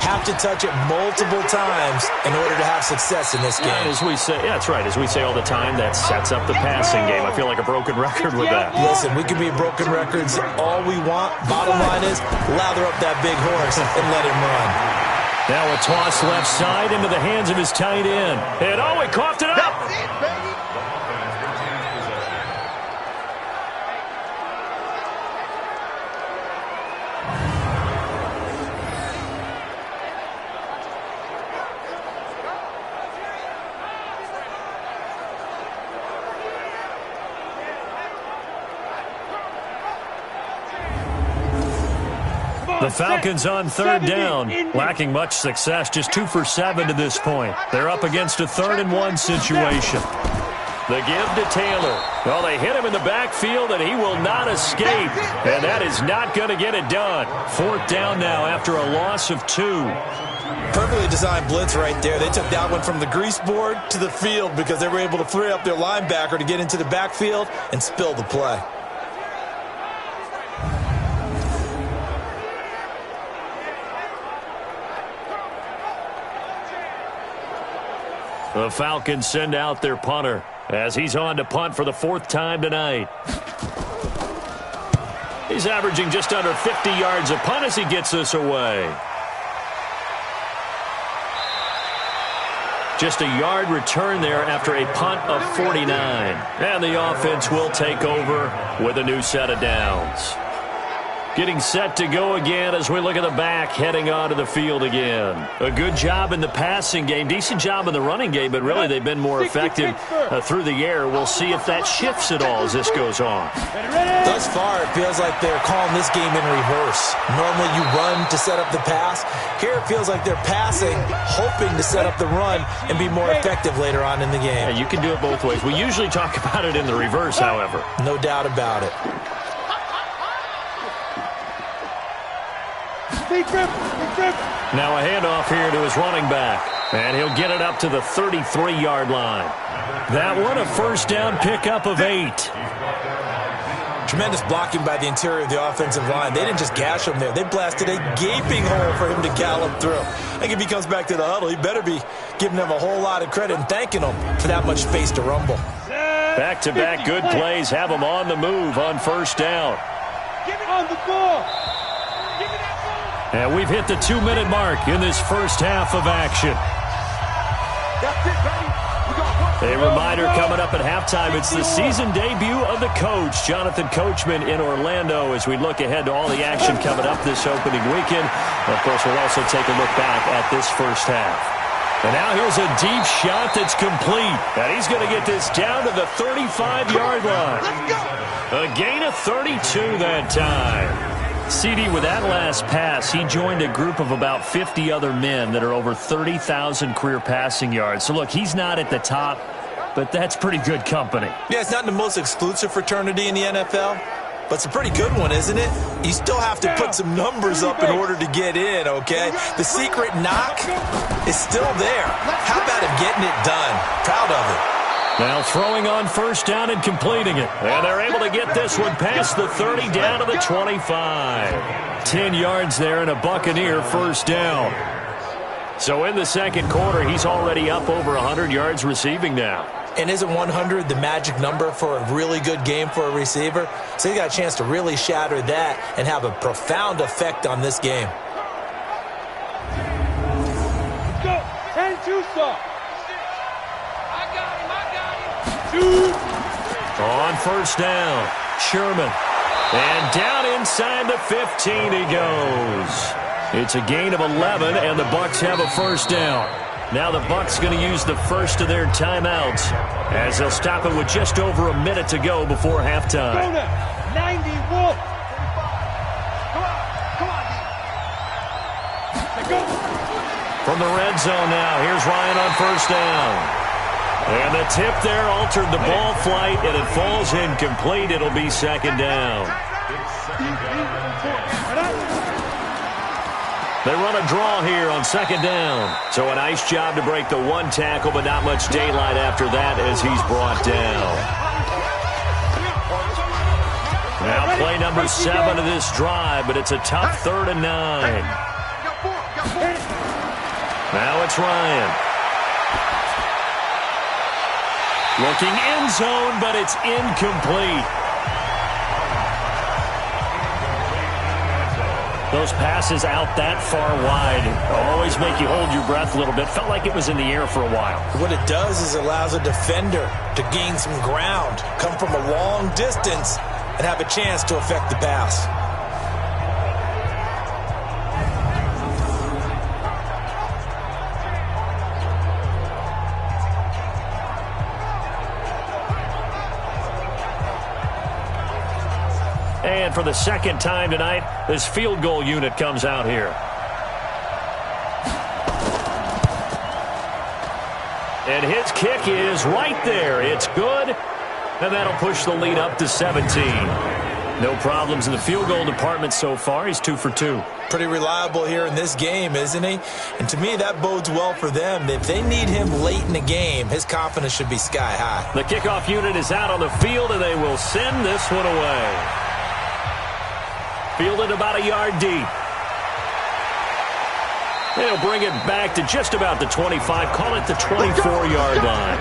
[SPEAKER 2] have to touch it multiple times in order to have success in this game.
[SPEAKER 1] And as we say, yeah, that's right. As we say all the time, that sets up the passing game. I feel like a broken record with that.
[SPEAKER 2] Listen, we can be broken records all we want. Bottom line is, lather up that big horse and let him run.
[SPEAKER 1] Now a toss left side into the hands of his tight end. And oh, he coughed it up.
[SPEAKER 5] That's it, baby.
[SPEAKER 1] The Falcons on third down, lacking much success, just 2 for 7 to this point. They're up against a 3rd and 1 situation. The give to Taylor. Well, they hit him in the backfield, and he will not escape. And that is not going to get it done. 4th down now after a loss of 2.
[SPEAKER 2] Perfectly designed blitz right there. They took that one from the grease board to the field because they were able to free up their linebacker to get into the backfield and spill the play.
[SPEAKER 1] The Falcons send out their punter as he's on to punt for the 4th time tonight. He's averaging just under 50 yards a punt as he gets this away. Just a yard return there after a punt of 49. And the offense will take over with a new set of downs. Getting set to go again as we look at the back heading onto the field again. A good job in the passing game, decent job in the running game, but really they've been more effective through the air. We'll see if that shifts at all as this goes on.
[SPEAKER 2] Thus far, it feels like they're calling this game in reverse. Normally you run to set up the pass. Here it feels like they're passing, hoping to set up the run and be more effective later on in the game.
[SPEAKER 1] Yeah, you can do it both ways. We usually talk about it in the reverse, however.
[SPEAKER 2] No doubt about it.
[SPEAKER 1] Now a handoff here to his running back. And he'll get it up to the 33-yard line. That one a first down pickup of 8.
[SPEAKER 2] Tremendous blocking by the interior of the offensive line. They didn't just gash him there. They blasted a gaping hole for him to gallop through. I think if he comes back to the huddle, he better be giving them a whole lot of credit and thanking them for that much space to rumble.
[SPEAKER 1] Back-to-back good plays have him on the move on first down.
[SPEAKER 3] Give it on the ball. Give me that ball.
[SPEAKER 1] And we've hit the 2-minute mark in this first half of action.
[SPEAKER 5] That's it, baby. We got one.
[SPEAKER 1] A reminder coming up at halftime. It's the season debut of the coach, Jonathan Coachman, in Orlando, as we look ahead to all the action coming up this opening weekend. Of course, we'll also take a look back at this first half. And now here's a deep shot that's complete. And he's going to get this down to the 35-yard line. A gain of 32 that time. CD, with that last pass, he joined a group of about 50 other men that are over 30,000 career passing yards. So, look, he's not at the top, but that's pretty good company.
[SPEAKER 2] Yeah, it's not the most exclusive fraternity in the NFL, but it's a pretty good one, isn't it? You still have to put some numbers up in order to get in, okay? The secret knock is still there. How about him getting it done? Proud of it.
[SPEAKER 1] Now throwing on first down and completing it. And they're able to get this one past the 30 down to the 25. 10 yards there and a Buccaneer first down. So in the second quarter, he's already up over 100 yards receiving now.
[SPEAKER 2] And isn't 100 the magic number for a really good game for a receiver? So he got a chance to really shatter that and have a profound effect on this game.
[SPEAKER 3] Go. 10-2 stop.
[SPEAKER 1] On first down, Sherman. And down inside the 15 he goes. It's a gain of 11, and the Bucs have a first down. Now the Bucs going to use the first of their timeouts as they'll stop it with just over a minute to go before halftime.
[SPEAKER 3] Go now. 90 Wolf. Come on. Go.
[SPEAKER 1] From the red zone now, here's Ryan on first down. And the tip there altered the ball flight, and it falls incomplete. It'll be second down. They run a draw here on second down. So a nice job to break the one tackle, but not much daylight after that as he's brought down. Now play number 7 of this drive, but it's a tough 3rd and 9. Now it's Ryan. Looking end zone, but it's incomplete. Those passes out that far wide always make you hold your breath a little bit. Felt like it was in the air for a while.
[SPEAKER 2] What it does is it allows a defender to gain some ground, come from a long distance, and have a chance to affect the pass.
[SPEAKER 1] And for the second time tonight, this field goal unit comes out here. And his kick is right there. It's good. And that'll push the lead up to 17. No problems in the field goal department so far. He's 2 for 2.
[SPEAKER 2] Pretty reliable here in this game, isn't he? And to me, that bodes well for them. If they need him late in the game, his confidence should be sky high.
[SPEAKER 1] The kickoff unit is out on the field, and they will send this one away. Fielded about a yard deep. They'll bring it back to just about the 25. Call it the 24-yard line.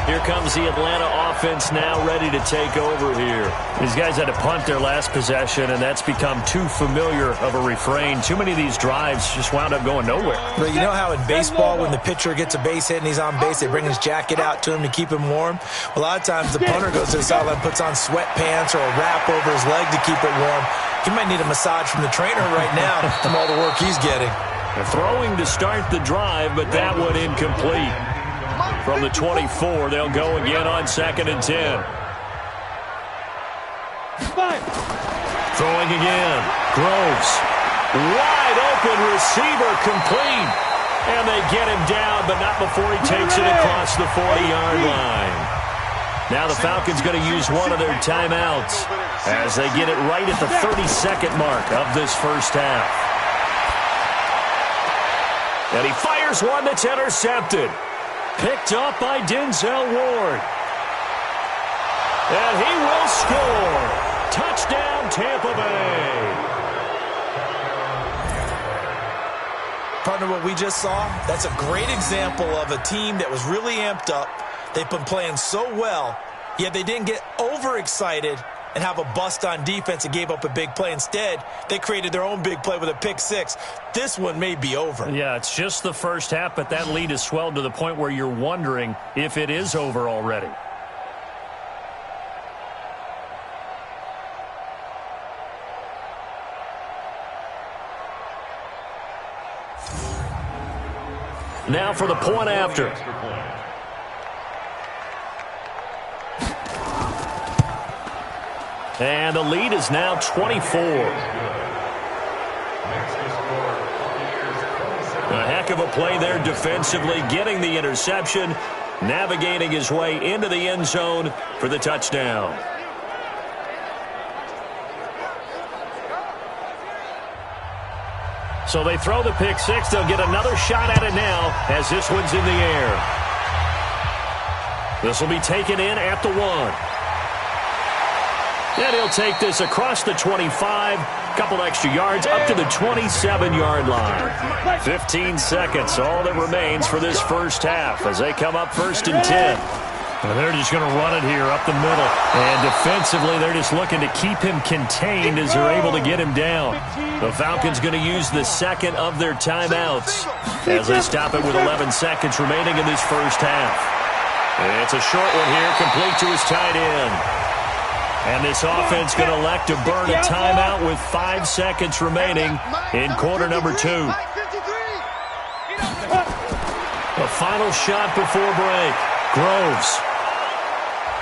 [SPEAKER 1] Here comes the Atlanta offense now ready to take over here. These guys had to punt their last possession, and that's become too familiar of a refrain. Too many of these drives just wound up going nowhere.
[SPEAKER 2] But you know how in baseball, when the pitcher gets a base hit and he's on base, they bring his jacket out to him to keep him warm? A lot of times the punter goes to the sideline, puts on sweatpants or a wrap over his leg to keep it warm. He might need a massage from the trainer right now from all the work he's getting.
[SPEAKER 1] They're throwing to start the drive, but that one incomplete. From the 24, they'll go again on 2nd and 10. Throwing again. Groves. Wide open receiver complete. And they get him down, but not before he takes it across the 40-yard line. Now the Falcons going to use one of their timeouts as they get it right at the 30-second mark of this first half. And he fires one that's intercepted. Picked up by Denzel Ward. And he will score. Touchdown, Tampa Bay.
[SPEAKER 2] Partner, what we just saw, that's a great example of a team that was really amped up. They've been playing so well, yet they didn't get overexcited and have a bust on defense and gave up a big play. Instead, they created their own big play with a pick six. This one may be over.
[SPEAKER 1] Yeah, it's just the first half, but that lead has swelled to the point where you're wondering if it is over already. Now for the point after. And the lead is now 24. A heck of a play there defensively, getting the interception, navigating his way into the end zone for the touchdown. So they throw the pick six. They'll get another shot at it now as this one's in the air. This will be taken in at the 1. And he'll take this across the 25, couple extra yards, up to the 27-yard line. 15 seconds, all that remains for this first half as they come up 1st and 10. And they're just going to run it here up the middle. And defensively, they're just looking to keep him contained as they're able to get him down. The Falcons going to use the second of their timeouts as they stop it with 11 seconds remaining in this first half. And it's a short one here, complete to his tight end. And this offense going to elect to burn a timeout with 5 seconds remaining in quarter number 2. A final shot before break. Groves.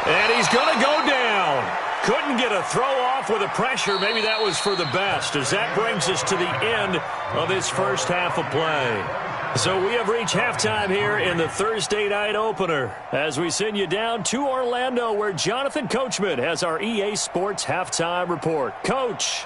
[SPEAKER 1] And he's going to go down. Couldn't get a throw off with the pressure. Maybe that was for the best, as that brings us to the end of this first half of play. So we have reached halftime here in the Thursday night opener as we send you down to Orlando, where Jonathan Coachman has our EA Sports halftime report. Coach.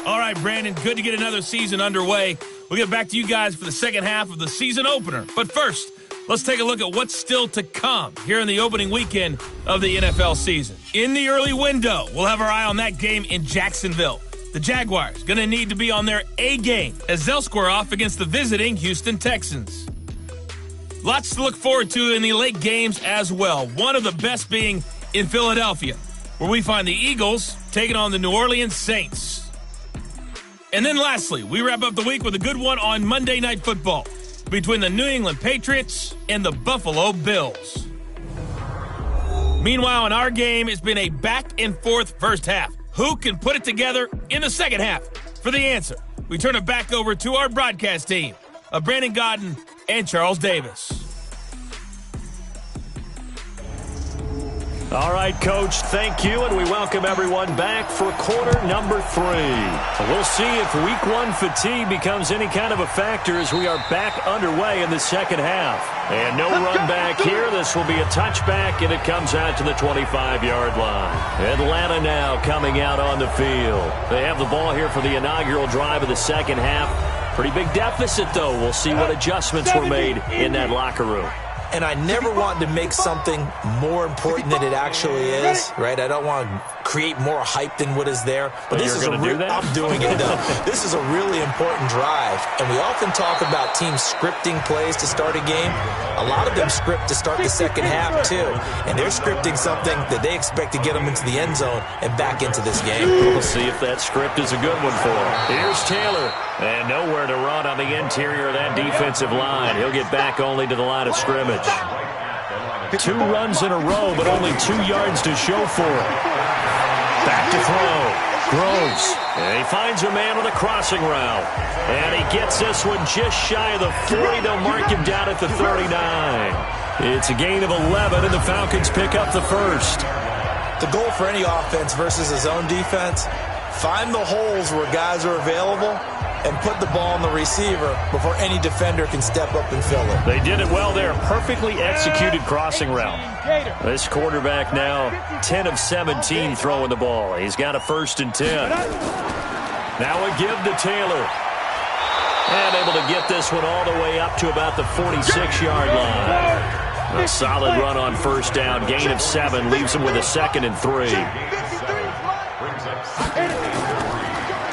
[SPEAKER 6] All right, Brandon, good to get another season underway. We'll get back to you guys for the second half of the season opener. But first, let's take a look at what's still to come here in the opening weekend of the NFL season. In the early window, we'll have our eye on that game in Jacksonville. The Jaguars going to need to be on their A game as they'll square off against the visiting Houston Texans. Lots to look forward to in the late games as well. One of the best being in Philadelphia, where we find the Eagles taking on the New Orleans Saints. And then lastly, we wrap up the week with a good one on Monday Night Football between the New England Patriots and the Buffalo Bills. Meanwhile, in our game, it's been a back-and-forth first half. Who can put it together in the second half? For the answer, we turn it back over to our broadcast team of Brandon Godden and Charles Davis.
[SPEAKER 1] All right, Coach, thank you, and we welcome everyone back for quarter number 3. We'll see if week 1 fatigue becomes any kind of a factor as we are back underway in the second half. And no run back here. This will be a touchback, and it comes out to the 25-yard line. Atlanta now coming out on the field. They have the ball here for the inaugural drive of the second half. Pretty big deficit, though. We'll see what adjustments were made in that locker room.
[SPEAKER 2] And I never want to make something more important than it actually is, right? I don't want to create more hype than what is there. But this is I'm doing it, though. This is a really important drive. And we often talk about teams scripting plays to start a game. A lot of them script to start the second half, too. And they're scripting something that they expect to get them into the end zone and back into this game.
[SPEAKER 1] We'll see if that script is a good one for them. Here's Taylor. And nowhere to run on the interior of that defensive line. He'll get back only to the line of scrimmage. 2 runs in a row, but only 2 yards to show for it. Back to throw. Groves. And he finds a man on the crossing route. And he gets this one just shy of the 40. They'll mark him down at the 39. It's a gain of 11, and the Falcons pick up the first.
[SPEAKER 2] The goal for any offense versus his own defense, find the holes where guys are available and put the ball on the receiver before any defender can step up and fill it.
[SPEAKER 1] They did it well there. Perfectly executed crossing route. This quarterback now 10 of 17 throwing the ball. He's got a 1st and 10. Now a give to Taylor. And able to get this one all the way up to about the 46-yard line. A solid run on 1st down. Gain of 7 leaves him with a 2nd and 3.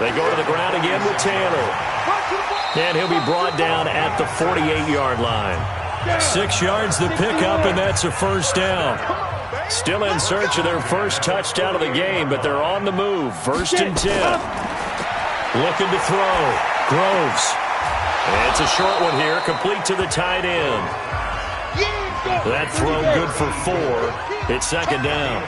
[SPEAKER 1] They go to the ground again with Taylor. And he'll be brought down at the 48-yard line. 6 yards the pickup, and that's a 1st down. Still in search of their first touchdown of the game, but they're on the move. 1st and 10. Looking to throw. Groves. And it's a short one here, complete to the tight end. That throw good for 4. It's 2nd down.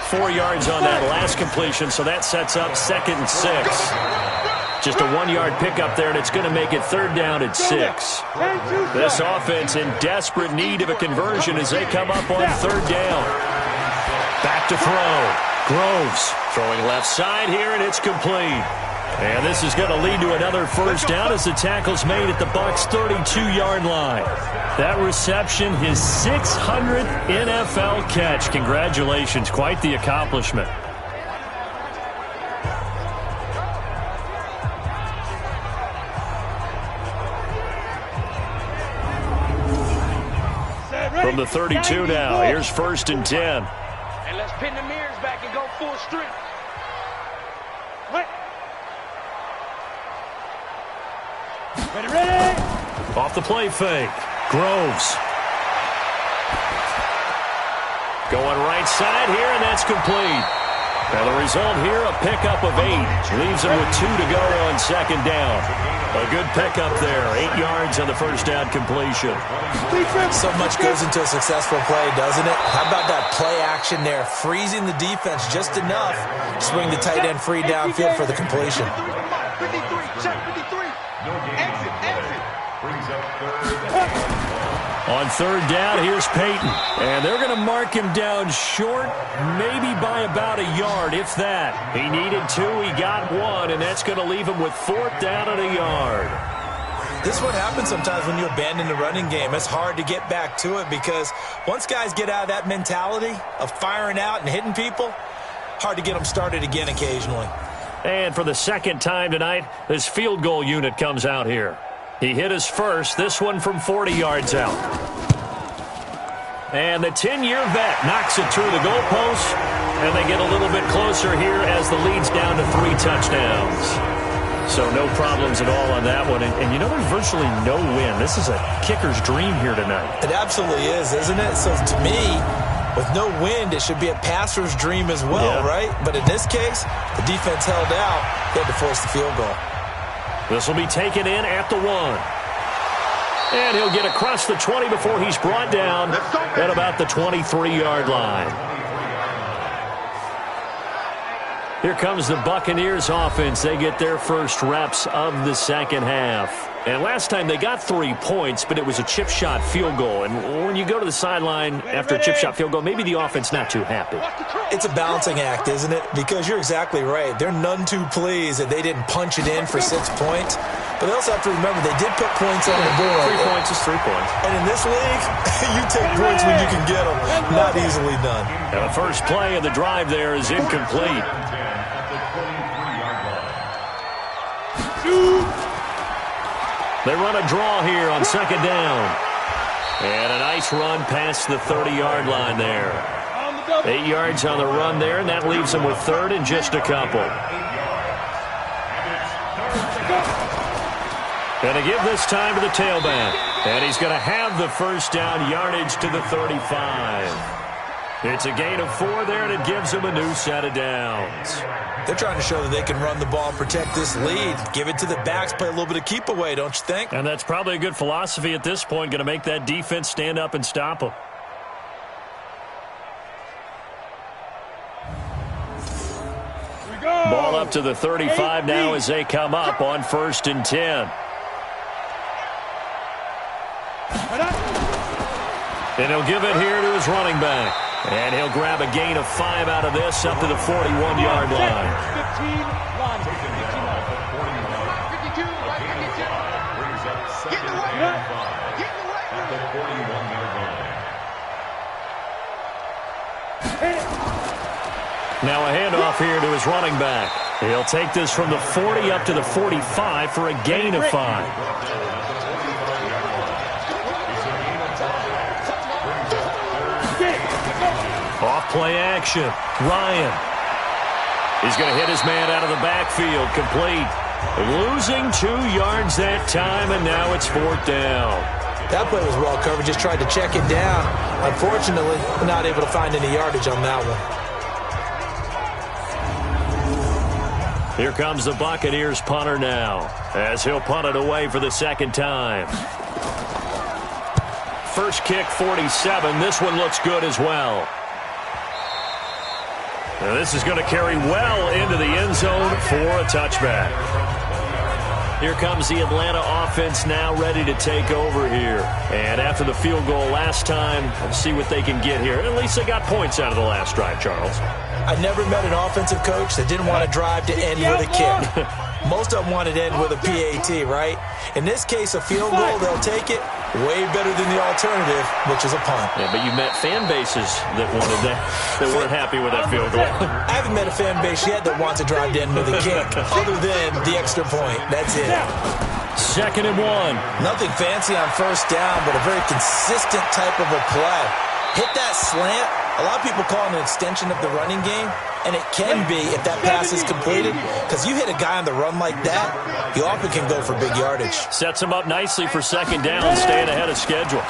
[SPEAKER 1] 4 yards on that last completion, so that sets up 2nd and 6. Just a 1-yard pickup there, and it's going to make it 3rd down at 6. This offense in desperate need of a conversion as they come up on 3rd down. Back to throw. Groves throwing left side here, and it's complete. And this is going to lead to another 1st down as the tackle's made at the Bucs' 32-yard line. That reception, his 600th NFL catch. Congratulations. Quite the accomplishment. From the 32 now, here's 1st and 10.
[SPEAKER 3] And let's pin the mirrors back and go full strength. What? Ready?
[SPEAKER 1] Off the play fake. Groves. Going right side here, and that's complete. Now the result here, a pickup of 8. Leaves him with 2 to go on 2nd down. A good pickup there. 8 yards on the 1st down completion.
[SPEAKER 2] So much goes into a successful play, doesn't it? How about that play action there? Freezing the defense just enough to swing the tight end free downfield for the completion.
[SPEAKER 5] 53, check 53. Exit.
[SPEAKER 4] Brings up 3rd.
[SPEAKER 1] On 3rd down, here's Peyton. And they're going to mark him down short, maybe by about a yard, if that. He needed 2, he got 1, and that's going to leave him with 4th down and a yard.
[SPEAKER 2] This is what happens sometimes when you abandon the running game. It's hard to get back to it because once guys get out of that mentality of firing out and hitting people, hard to get them started again occasionally.
[SPEAKER 1] And for the 2nd time tonight, this field goal unit comes out here. He hit his first, this one from 40 yards out. And the 10-year vet knocks it through the goalpost, and they get a little bit closer here as the lead's down to 3 touchdowns. So no problems at all on that one. And you know, there's virtually no win. This is a kicker's dream here tonight.
[SPEAKER 2] It absolutely is, isn't it? So to me, with no wind, it should be a passer's dream as well, right? But in this case, the defense held out. They had to force the field goal.
[SPEAKER 1] This will be taken in at the 1. And he'll get across the 20 before he's brought down at about the 23-yard line. Here comes the Buccaneers offense. They get their first reps of the 2nd half. And last time they got 3 points, but it was a chip shot field goal. And when you go to the sideline after a chip shot field goal, maybe the offense not too happy.
[SPEAKER 2] It's a balancing act, isn't it? Because you're exactly right. They're none too pleased that they didn't punch it in for 6 points. But they also have to remember they did put points on the board.
[SPEAKER 1] 3 points is 3 points.
[SPEAKER 2] And in this league, you take points when you can get them. Not easily done.
[SPEAKER 1] And the first play of the drive there is incomplete. They run a draw here on 2nd down. And a nice run past the 30-yard line there. 8 yards on the run there, and that leaves them with 3rd and just a couple. And to give this time to the tailback. And he's going to have the 1st down yardage to the 35. It's a gain of 4 there, and it gives them a new set of downs.
[SPEAKER 2] They're trying to show that they can run the ball and protect this lead. Give it to the backs, play a little bit of keep away, don't you think?
[SPEAKER 1] And that's probably a good philosophy at this point, going to make that defense stand up and stop them. Ball up to the 35 now as they come up on 1st and 10. And he'll give it here to his running back. And he'll grab a gain of 5 out of this up to the 41-yard line. Now a handoff here to his running back. He'll take this from the 40 up to the 45 for a gain of 5. Off play action. Ryan. He's going to hit his man out of the backfield. Complete. Losing 2 yards that time, and now it's 4th down.
[SPEAKER 2] That play was well covered. Just tried to check it down. Unfortunately, not able to find any yardage on that one.
[SPEAKER 1] Here comes the Buccaneers punter now, as he'll punt it away for the 2nd time. First kick, 47. This one looks good as well. Now this is going to carry well into the end zone for a touchback. Here comes the Atlanta offense now ready to take over here. And after the field goal last time, let's see what they can get here. At least they got points out of the last drive, Charles.
[SPEAKER 2] I never met an offensive coach that didn't want to drive to end with a kick. Most of them wanted to end with a PAT, right? In this case, a field goal, they'll take it. Way better than the alternative, which is a punt.
[SPEAKER 1] Yeah, but you met fan bases that wanted that weren't happy with that field goal.
[SPEAKER 2] I haven't met a fan base yet that wants to drive to end with a kick, other than the extra point. That's it.
[SPEAKER 1] 2nd and 1.
[SPEAKER 2] Nothing fancy on 1st down, but a very consistent type of a play. Hit that slant. A lot of people call it an extension of the running game, and it can be if that pass is completed, because you hit a guy on the run like that, you often can go for big yardage.
[SPEAKER 1] Sets him up nicely for 2nd down, staying ahead of schedule.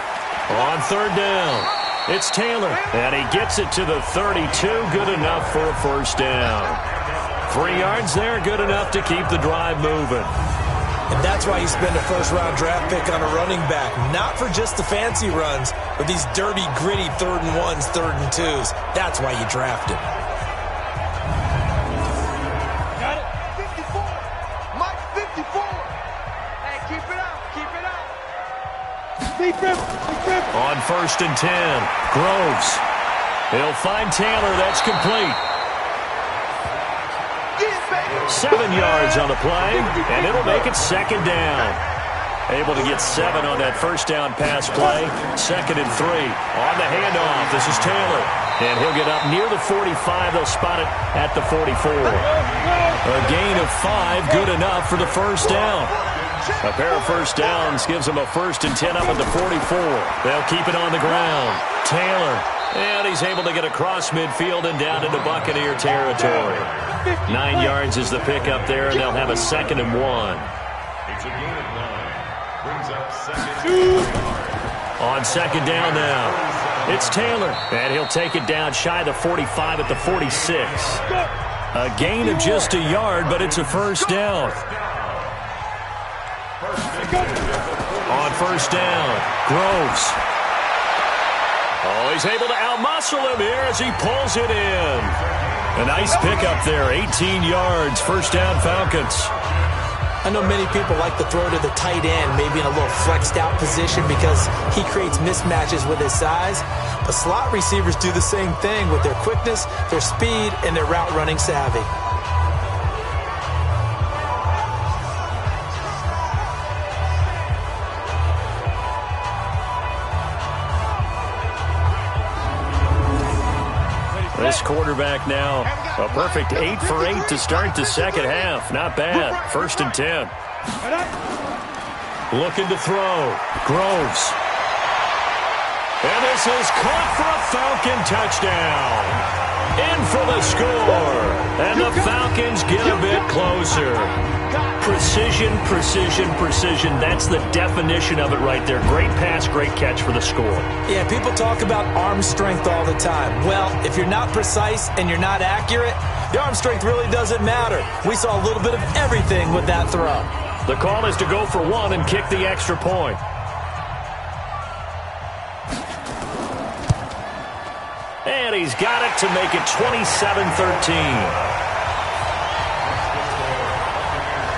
[SPEAKER 1] On 3rd down, it's Taylor, and he gets it to the 32, good enough for a 1st down. 3 yards there, good enough to keep the drive moving.
[SPEAKER 2] And that's why you spend a 1st-round draft pick on a running back. Not for just the fancy runs, but these dirty, gritty 3rd and 1s, 3rd and 2s. That's why you draft him.
[SPEAKER 3] Got it. 54. Mike, 54. Hey, keep it up. Keep it up. Deep rip.
[SPEAKER 1] On 1st and 10, Groves. He'll find Taylor. That's complete. 7 yards on the play, and it'll make it 2nd down. Able to get 7 on that 1st down pass play. 2nd and 3. On the handoff, this is Taylor. And he'll get up near the 45. They'll spot it at the 44. A gain of 5, good enough for the 1st down. A pair of 1st downs gives them a 1st and 10 up at the 44. They'll keep it on the ground. Taylor. And he's able to get across midfield and down into Buccaneer territory. 9 yards is the pickup there, and they'll have a 2nd and 1.
[SPEAKER 4] It's a gain of 9. Brings up 2nd.
[SPEAKER 1] On 2nd down now, it's Taylor, and he'll take it down shy of the 45 at the 46. A gain of just a yard, but it's a 1st down. On 1st down, Groves. Oh, he's able to outmuscle him here as he pulls it in. A nice pickup there, 18 yards, 1st down Falcons.
[SPEAKER 2] I know many people like to throw to the tight end, maybe in a little flexed out position because he creates mismatches with his size. But slot receivers do the same thing with their quickness, their speed, and their route running savvy.
[SPEAKER 1] This quarterback now, a perfect 8 for 8 to start the 2nd half. Not bad. 1st and 10. Looking to throw. Groves. And this is caught for a Falcon touchdown. In for the score. And the Falcons get a bit closer. Precision, precision, precision. That's the definition of it right there. Great pass, great catch for the score.
[SPEAKER 2] Yeah, people talk about arm strength all the time. Well, if you're not precise and you're not accurate, the arm strength really doesn't matter. We saw a little bit of everything with that throw.
[SPEAKER 1] The call is to go for 1 and kick the extra point. And he's got it to make it 27-13.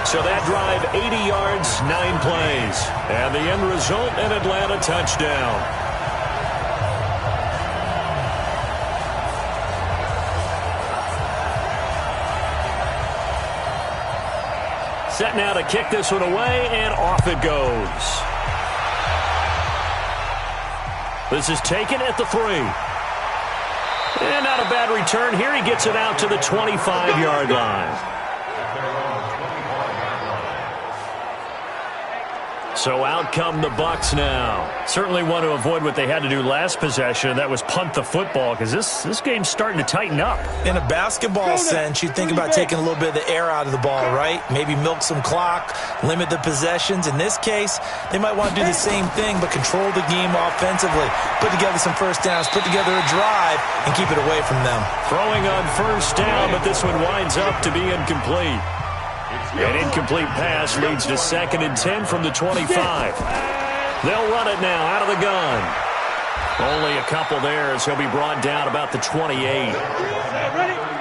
[SPEAKER 1] So that drive, 80 yards, 9 plays. And the end result, an Atlanta touchdown. Set now to kick this one away, and off it goes. This is taken at the 3. And not a bad return here. He gets it out to the 25-yard line. So out come the Bucs now. Certainly want to avoid what they had to do last possession. That was punt the football, because this game's starting to tighten up.
[SPEAKER 2] In a basketball sense, you think about taking a little bit of the air out of the ball, right? Maybe milk some clock, limit the possessions. In this case, they might want to do the same thing, but control the game offensively. Put together some first downs, put together a drive, and keep it away from them.
[SPEAKER 1] Throwing on first down, but this one winds up to be incomplete. An incomplete pass leads to 2nd and 10 from the 25. They'll run it now out of the gun. Only a couple there as he'll be brought down about the 28.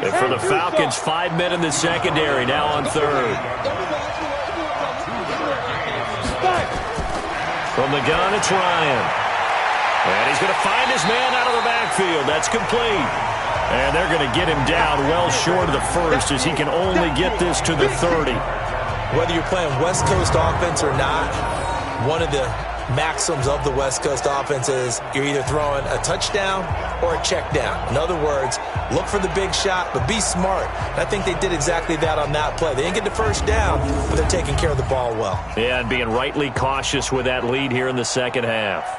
[SPEAKER 1] And for the Falcons, 5 men in the secondary now on 3rd. From the gun, it's Ryan. And he's going to find his man out of the backfield. That's complete. And they're going to get him down well short of the first as he can only get this to the 30.
[SPEAKER 2] Whether you're playing West Coast offense or not, one of the maxims of the West Coast offense is you're either throwing a touchdown or a check down. In other words, look for the big shot, but be smart. And I think they did exactly that on that play. They didn't get the first down, but they're taking care of the ball well.
[SPEAKER 1] Yeah, and being rightly cautious with that lead here in the second half.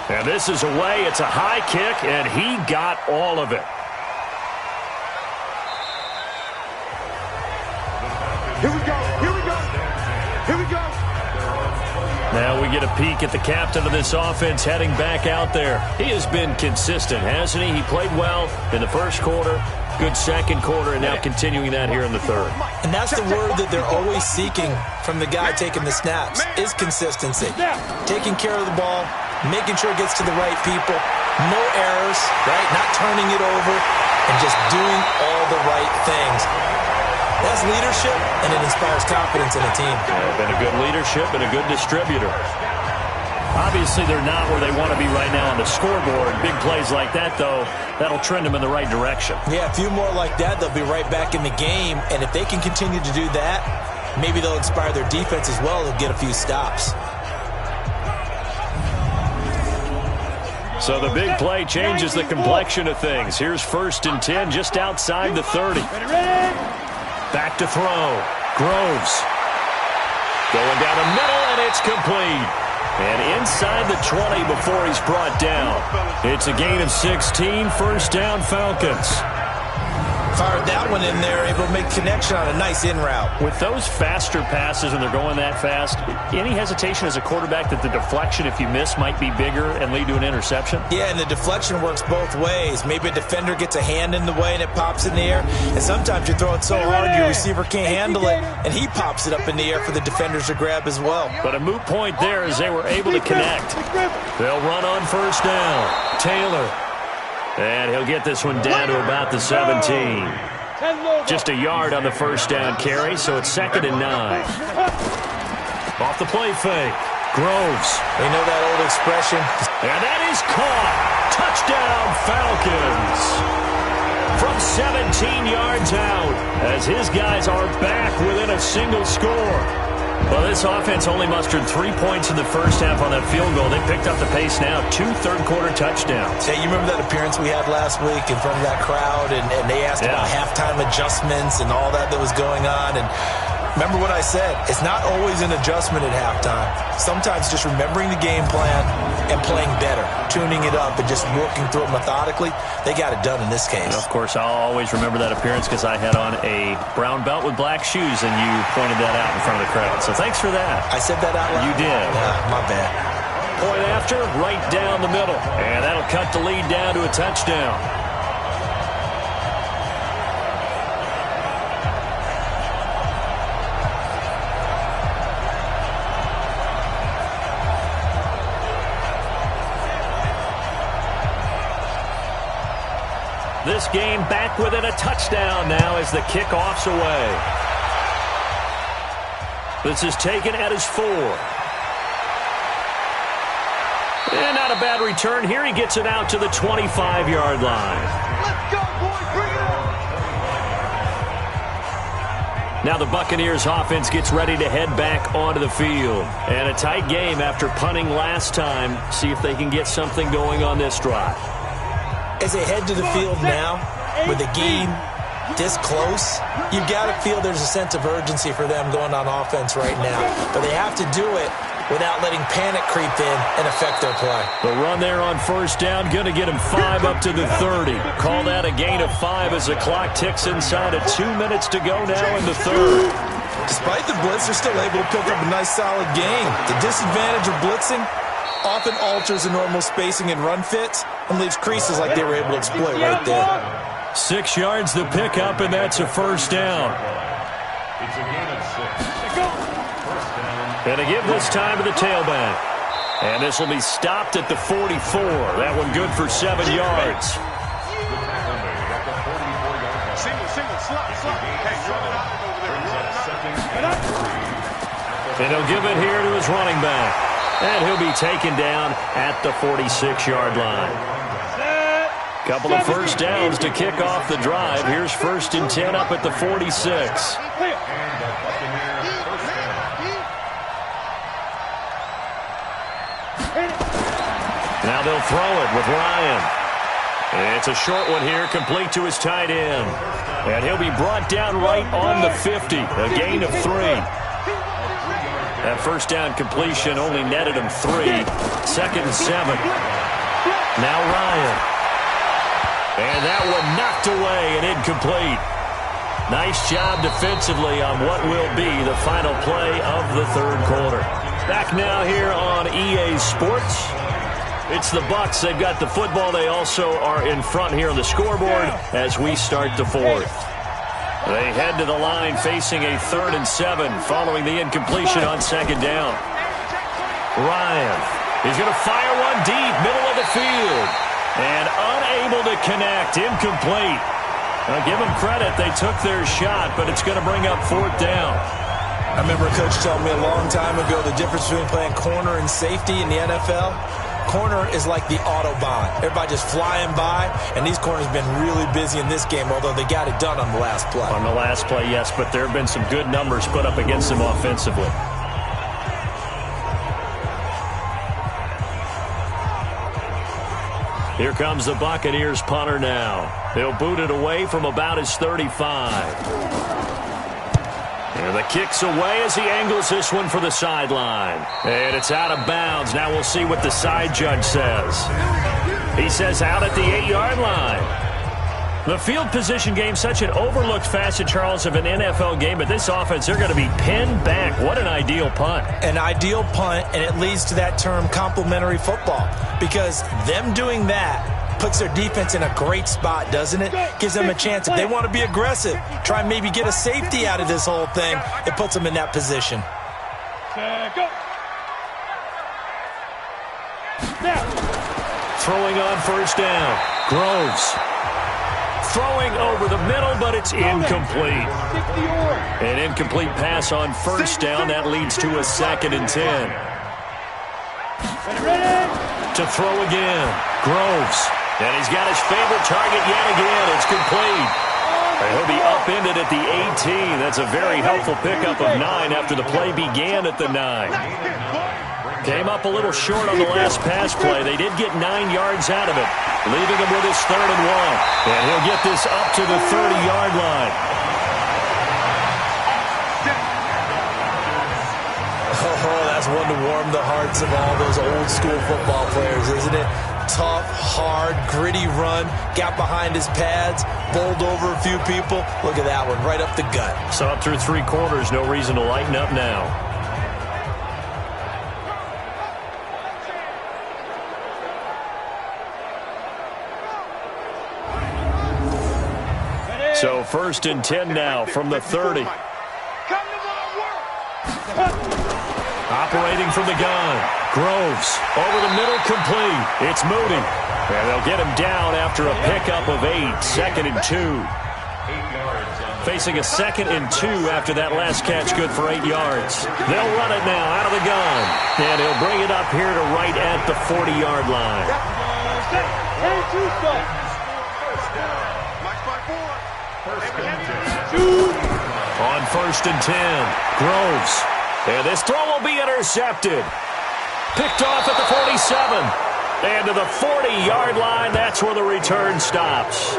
[SPEAKER 1] And this is away. It's a high kick, and he got all of it.
[SPEAKER 3] Here we go. Here we go. Here we go.
[SPEAKER 1] Now we get a peek at the captain of this offense heading back out there. He has been consistent, hasn't he? He played well in the first quarter, good second quarter, and now continuing that here in the third.
[SPEAKER 2] And that's the word that they're always seeking from the guy taking the snaps, is consistency. Taking care of the ball, making sure it gets to the right people, no errors, right? Not turning it over, and just doing all the right things. That's leadership, and it inspires confidence in a team.
[SPEAKER 1] Yeah, been a good leadership and a good distributor. Obviously, they're not where they want to be right now on the scoreboard. Big plays like that, though, that'll trend them in the right direction.
[SPEAKER 2] Yeah, a few more like that, they'll be right back in the game. And if they can continue to do that, maybe they'll inspire their defense as well and get a few stops.
[SPEAKER 1] So the big play changes the complexion of things. Here's 1st and 10 just outside the 30. Back to throw. Groves. Going down the middle, and it's complete. And inside the 20 before he's brought down. It's a gain of 16, first down Falcons.
[SPEAKER 2] Fired that one in there, able to make connection on a nice in route.
[SPEAKER 1] With those faster passes when they're going that fast, any hesitation as a quarterback that the deflection, if you miss, might be bigger and lead to an interception?
[SPEAKER 2] Yeah, and the deflection works both ways. Maybe a defender gets a hand in the way and it pops in the air. And sometimes you throw it so hard your receiver can't handle it, and he pops it up in the air for the defenders to grab as well.
[SPEAKER 1] But a moot point there as they were able to connect. They'll run on first down. Taylor. And he'll get this one down to about the 17. Just a yard on the first down carry, so it's 2nd and 9. Off the play fake. Groves.
[SPEAKER 2] You know that old expression?
[SPEAKER 1] And that is caught. Touchdown, Falcons. From 17 yards out, as his guys are back within a single score. Well, this offense only mustered 3 points in the first half on that field goal. They picked up the pace now, 2 third-quarter touchdowns.
[SPEAKER 2] Hey, you remember that appearance we had last week in front of that crowd, and they asked about halftime adjustments and all that was going on, and remember what I said. It's not always an adjustment at halftime. Sometimes just remembering the game plan and playing better, tuning it up and just working through it methodically. They got it done in this case.
[SPEAKER 1] And of course, I'll always remember that appearance because I had on a brown belt with black shoes, and you pointed that out in front of the crowd. So thanks for that.
[SPEAKER 2] I said that out loud?
[SPEAKER 1] You did.
[SPEAKER 2] My bad.
[SPEAKER 1] Point after, right down the middle. And that'll cut the lead down to a touchdown. This game back within a touchdown now as the kickoff's away. This is taken at his 4. And not a bad return here. He gets it out to the 25-yard line.
[SPEAKER 3] Let's go, boys. Bring it on.
[SPEAKER 1] Now the Buccaneers offense gets ready to head back onto the field. And a tight game after punting last time. See if they can get something going on this drive.
[SPEAKER 2] As they head to the field now, with the game this close, you've got to feel there's a sense of urgency for them going on offense right now. But they have to do it without letting panic creep in and affect their play.
[SPEAKER 1] The run there on first down, going to get him 5 up to the 30. Call that a gain of 5 as the clock ticks inside of 2 minutes to go now in the third.
[SPEAKER 2] Despite the blitz, they're still able to pick up a nice solid gain. The disadvantage of blitzing often alters the normal spacing and run fits and leaves creases like they were able to exploit right there.
[SPEAKER 1] 6 yards the pickup, and that's a first down.
[SPEAKER 4] It's a gain of 6.
[SPEAKER 1] And to give this time to the tailback. And this will be stopped at the 44. That one good for 7 yards.
[SPEAKER 5] Single, slot. Hey, run it out over there.
[SPEAKER 1] And he'll give it here to his running back. And he'll be taken down at the 46-yard line. Couple of first downs to kick off the drive. Here's 1st and 10 up at the 46. Now they'll throw it with Ryan. And it's a short one here, complete to his tight end. And he'll be brought down right on the 50, a gain of 3. That first down completion only netted him 3. 2nd and 7. Now Ryan. And that one knocked away and incomplete. Nice job defensively on what will be the final play of the third quarter. Back now here on EA Sports. It's the Bucs. They've got the football. They also are in front here on the scoreboard as we start the fourth. They head to the line facing a 3rd and 7 following the incompletion on 2nd down. Ryan is going to fire one deep, middle of the field. And unable to connect, incomplete. Now give them credit, they took their shot, but it's going to bring up 4th down.
[SPEAKER 2] I remember a coach telling me a long time ago the difference between playing corner and safety in the NFL. Corner is like the Autobahn. Everybody just flying by, and these corners have been really busy in this game, although they got it done on the last play.
[SPEAKER 1] On the last play, yes, but there have been some good numbers put up against them offensively. Here comes the Buccaneers punter now. They'll boot it away from about his 35. And the kick's away as he angles this one for the sideline. And it's out of bounds. Now we'll see what the side judge says. He says out at the 8-yard line. The field position game, such an overlooked facet, Charles, of an NFL game. But this offense, they're going to be pinned back. What an ideal punt.
[SPEAKER 2] An ideal punt, and it leads to that term complementary football. Because them doing that puts their defense in a great spot, doesn't it? Gives them a chance. If they want to be aggressive, try and maybe get a safety out of this whole thing, it puts them in that position.
[SPEAKER 1] Throwing on first down. Groves. Throwing over the middle, but it's incomplete. An incomplete pass on first down. That leads to a 2nd and 10. To throw again. Groves. And he's got his favorite target yet again. It's complete. And he'll be upended at the 18. That's a very helpful pickup of 9 after the play began at the 9. Came up a little short on the last pass play. They did get 9 yards out of it, leaving him with his 3rd and 1. And he'll get this up to the 30-yard line.
[SPEAKER 2] Oh, that's one to warm the hearts of all those old-school football players, isn't it? Tough, hard, gritty run, got behind his pads, bowled over a few people. Look at that one, right up the gut.
[SPEAKER 1] Saw it through 3 quarters, no reason to lighten up now. So 1st and 10 now from the 30. Operating from the gun. Groves over the middle, complete. It's Moody. And they'll get him down after a pickup of 8. 2nd and 2. Facing a 2nd and 2 after that last catch, good for 8 yards. They'll run it now out of the gun. And he'll bring it up here to right at the 40-yard line. On 1st and 10, Groves. And this throw will be intercepted. Picked off at the 47. And to the 40-yard line, that's where the return stops.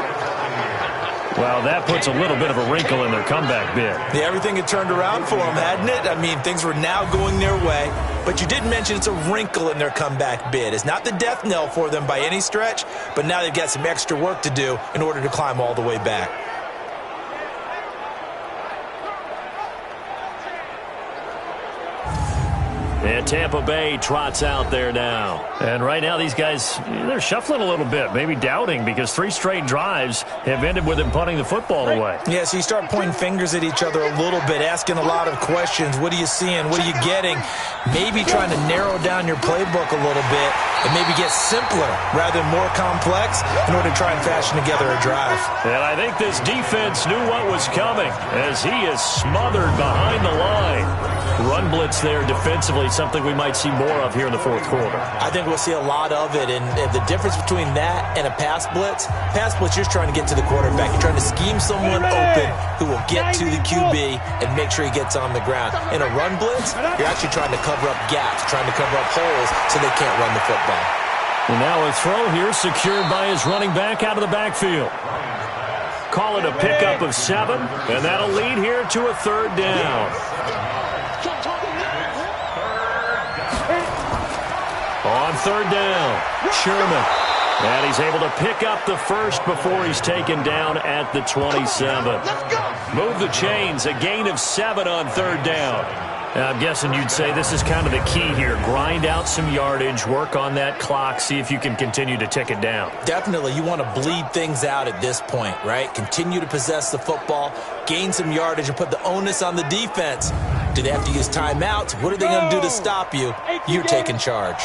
[SPEAKER 1] Well, that puts a little bit of a wrinkle in their comeback bid.
[SPEAKER 2] Yeah, everything had turned around for them, hadn't it? I mean, things were now going their way. But you did mention it's a wrinkle in their comeback bid. It's not the death knell for them by any stretch, but now they've got some extra work to do in order to climb all the way back.
[SPEAKER 1] And Tampa Bay trots out there now. And right now these guys, they're shuffling a little bit, maybe doubting, because 3 straight drives have ended with them punting the football away.
[SPEAKER 2] Yeah, so you start pointing fingers at each other a little bit, asking a lot of questions. What are you seeing? What are you getting? Maybe trying to narrow down your playbook a little bit and maybe get simpler rather than more complex in order to try and fashion together a drive.
[SPEAKER 1] And I think this defense knew what was coming as he is smothered behind the line. Run blitz there defensively, something we might see more of here in the 4th quarter.
[SPEAKER 2] I think we'll see a lot of it, and the difference between that and a pass blitz, you're just trying to get to the quarterback. You're trying to scheme someone open who will get to the QB and make sure he gets on the ground. In a run blitz, you're actually trying to cover up gaps, trying to cover up holes so they can't run the football.
[SPEAKER 1] And now a throw here secured by his running back out of the backfield. Call it a pickup of 7, and that'll lead here to a 3rd down. On 3rd down, Sherman. And he's able to pick up the first before he's taken down at the 27. Move the chains, a gain of 7 on 3rd down. I'm guessing you'd say this is kind of the key here. Grind out some yardage, work on that clock, see if you can continue to tick it down.
[SPEAKER 2] Definitely. You want to bleed things out at this point, right? Continue to possess the football, gain some yardage, and put the onus on the defense. Do they have to use timeouts? What are they going to do to stop you? You're taking charge.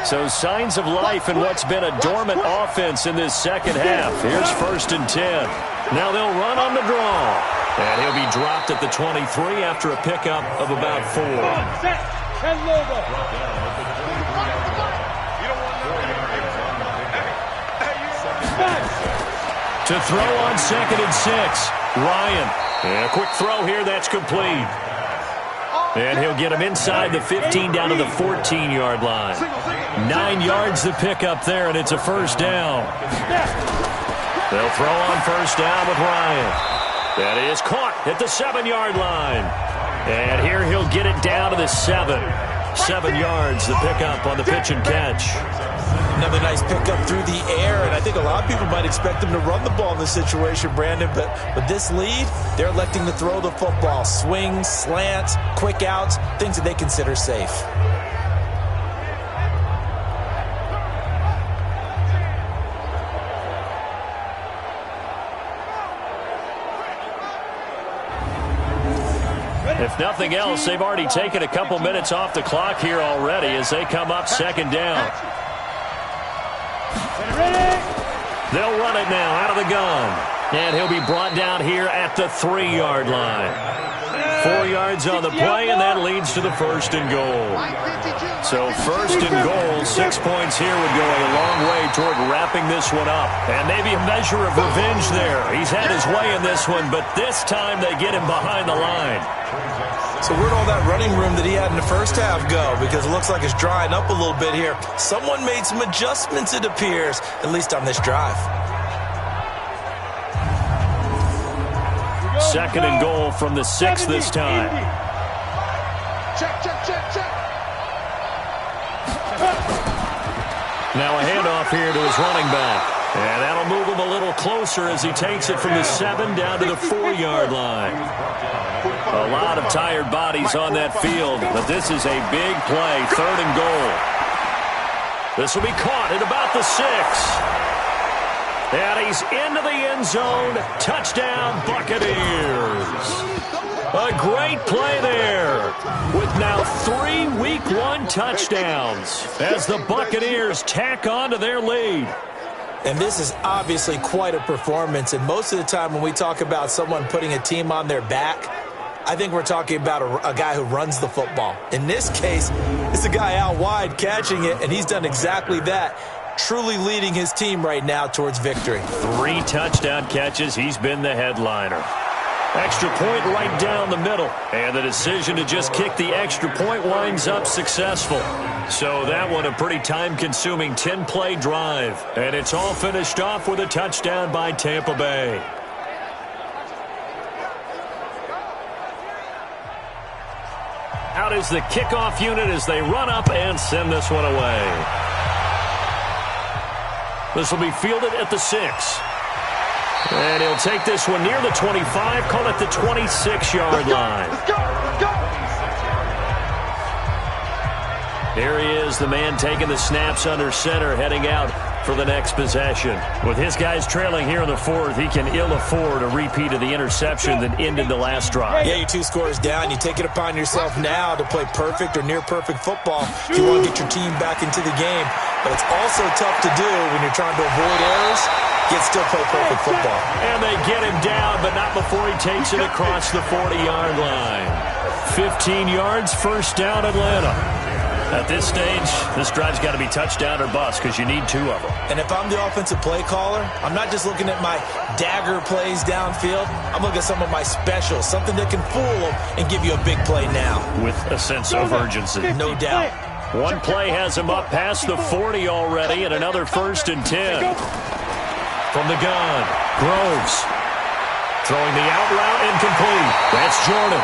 [SPEAKER 1] So signs of life in what's been a dormant offense in this second half. Here's 1st and 10. Now they'll run on the draw. And he'll be dropped at the 23 after a pickup of about 4. To throw on 2nd and 6. Ryan. And a quick throw here, that's complete. And he'll get him inside the 15 down to the 14-yard line. 9 yards to pick up there, and it's a 1st down. They'll throw on 1st down with Ryan. That is caught at the 7-yard line. And here he'll get it down to the 7. 7 yards to pick up on the pitch and catch.
[SPEAKER 2] Another nice pickup through the air, and I think a lot of people might expect him to run the ball in this situation, Brandon, but with this lead, they're electing to throw the football. Swings, slants, quick outs, things that they consider safe.
[SPEAKER 1] If nothing else, they've already taken a couple minutes off the clock here already as they come up 2nd down. They'll run it now out of the gun. And he'll be brought down here at the 3-yard line. 4 yards on the play, and that leads to the 1st and goal. So 1st and goal, 6 points here would go a long way toward wrapping this one up. And maybe a measure of revenge there. He's had his way in this one, but this time they get him behind the line.
[SPEAKER 2] So where'd all that running room that he had in the first half go? Because it looks like it's drying up a little bit here. Someone made some adjustments, it appears, at least on this drive.
[SPEAKER 1] 2nd and goal from the 6 this time.
[SPEAKER 3] Check.
[SPEAKER 1] Now a handoff here to his running back. And that'll move him a little closer as he takes it from the 7 down to the 4-yard line. A lot of tired bodies on that field, but this is a big play, 3rd and goal. This will be caught at about the 6. And he's into the end zone. Touchdown, Buccaneers. A great play there with now 3 Week 1 touchdowns as the Buccaneers tack on to their lead.
[SPEAKER 2] And this is obviously quite a performance. And most of the time when we talk about someone putting a team on their back, I think we're talking about a guy who runs the football. In this case, it's a guy out wide catching it, and he's done exactly that, truly leading his team right now towards victory.
[SPEAKER 1] 3 touchdown catches. He's been the headliner. Extra point right down the middle. And the decision to just kick the extra point winds up successful. So that one a pretty time-consuming 10-play drive. And it's all finished off with a touchdown by Tampa Bay. Out is the kickoff unit as they run up and send this one away. This will be fielded at the 6. And he'll take this one near the 25, call it the 26-yard line.
[SPEAKER 3] Let's go! Let's go!
[SPEAKER 1] Here he is, the man taking the snaps under center, heading out for the next possession. With his guys trailing here in the 4th, he can ill afford a repeat of the interception that ended the last drive.
[SPEAKER 2] Yeah, you're 2 scores down. You take it upon yourself now to play perfect or near-perfect football if you want to get your team back into the game. But it's also tough to do when you're trying to avoid errors, yet still play perfect football.
[SPEAKER 1] And they get him down, but not before he takes it across the 40-yard line. 15 yards, first down, Atlanta. At this stage, this drive's got to be touchdown or bust because you need 2 of them.
[SPEAKER 2] And if I'm the offensive play caller, I'm not just looking at my dagger plays downfield. I'm looking at some of my specials, something that can fool them and give you a big play now.
[SPEAKER 1] With a sense of urgency.
[SPEAKER 2] No doubt.
[SPEAKER 1] One play has him up past the 40 already, and another 1st and 10. From the gun, Groves. Throwing the out route incomplete. That's Jordan.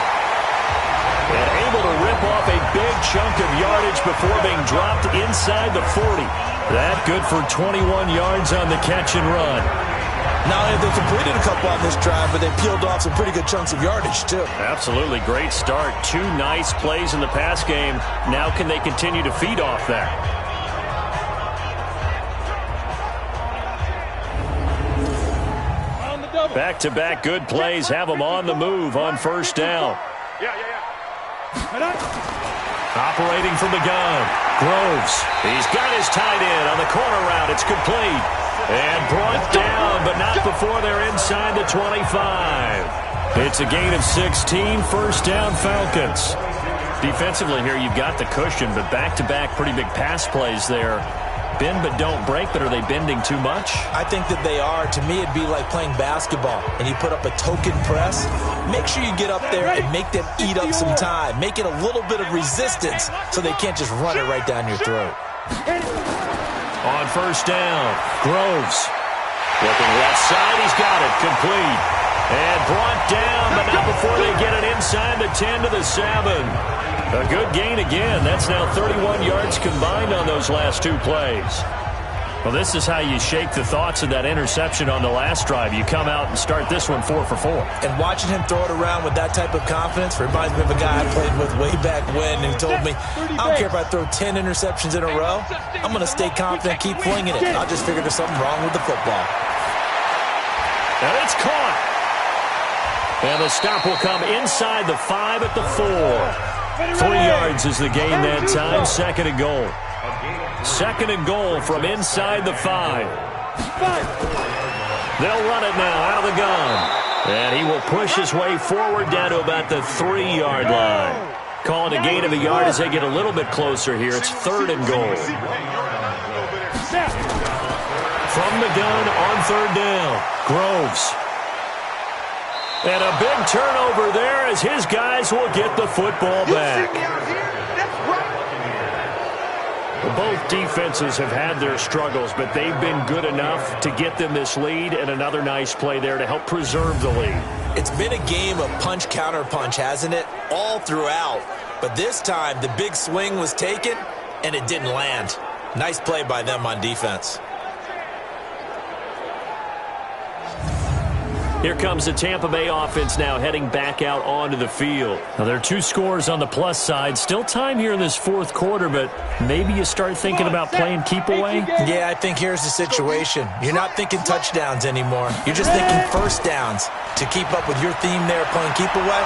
[SPEAKER 1] And able to rip off a big chunk of yardage before being dropped inside the 40. That good for 21 yards on the catch and run.
[SPEAKER 2] Not only have they completed a couple on this drive, but they peeled off some pretty good chunks of yardage, too.
[SPEAKER 1] Absolutely. Great start. 2 nice plays in the pass game. Now can they continue to feed off that? Back-to-back good plays have them on the move on first down. Operating from the gun, Groves. He's got his tight end on the corner route. It's complete. And brought down, but not before they're inside the 25. It's a gain of 16, first down Falcons. Defensively here, you've got the cushion, but back-to-back pretty big pass plays there. Bend but don't break, but are they bending too much?
[SPEAKER 2] I think that they are. To me, it'd be like playing basketball, and you put up a token press. Make sure you get up there and make them eat up some time. Make it a little bit of resistance so they can't just run it right down your throat.
[SPEAKER 1] On first down, Groves. Looking left side, he's got it. Complete. And brought down, but not before they get it inside the 10 to the 7. A good gain again. That's now 31 yards combined on those last 2 plays. Well, this is how you shake the thoughts of that interception on the last drive. You come out and start this one 4 for 4.
[SPEAKER 2] And watching him throw it around with that type of confidence reminds me of a guy I played with way back when who told me, I don't care if I throw 10 interceptions in a row. I'm going to stay confident, keep flinging it. I'll just figure there's something wrong with the football.
[SPEAKER 1] And it's caught. And the stop will come inside the 5 at the 4. 3 yards is the gain that time. 2nd and goal. 2nd and goal from inside the 5. They'll run it now out of the gun. And he will push his way forward down to about the 3-yard line. Calling a gain of a yard as they get a little bit closer here. It's 3rd and goal. From the gun on 3rd down, Groves. And a big turnover there as his guys will get the football back. Both defenses have had their struggles, but they've been good enough to get them this lead, and another nice play there to help preserve the lead.
[SPEAKER 2] It's been a game of punch-counter-punch, hasn't it? All throughout. But this time, the big swing was taken, and it didn't land. Nice play by them on defense.
[SPEAKER 1] Here comes the Tampa Bay offense now heading back out onto the field. Now, there are 2 scores on the plus side. Still time here in this 4th quarter, but maybe you start thinking about playing keep away?
[SPEAKER 2] Yeah, I think here's the situation. You're not thinking touchdowns anymore. You're just thinking first downs. To keep up with your theme there, playing keep away,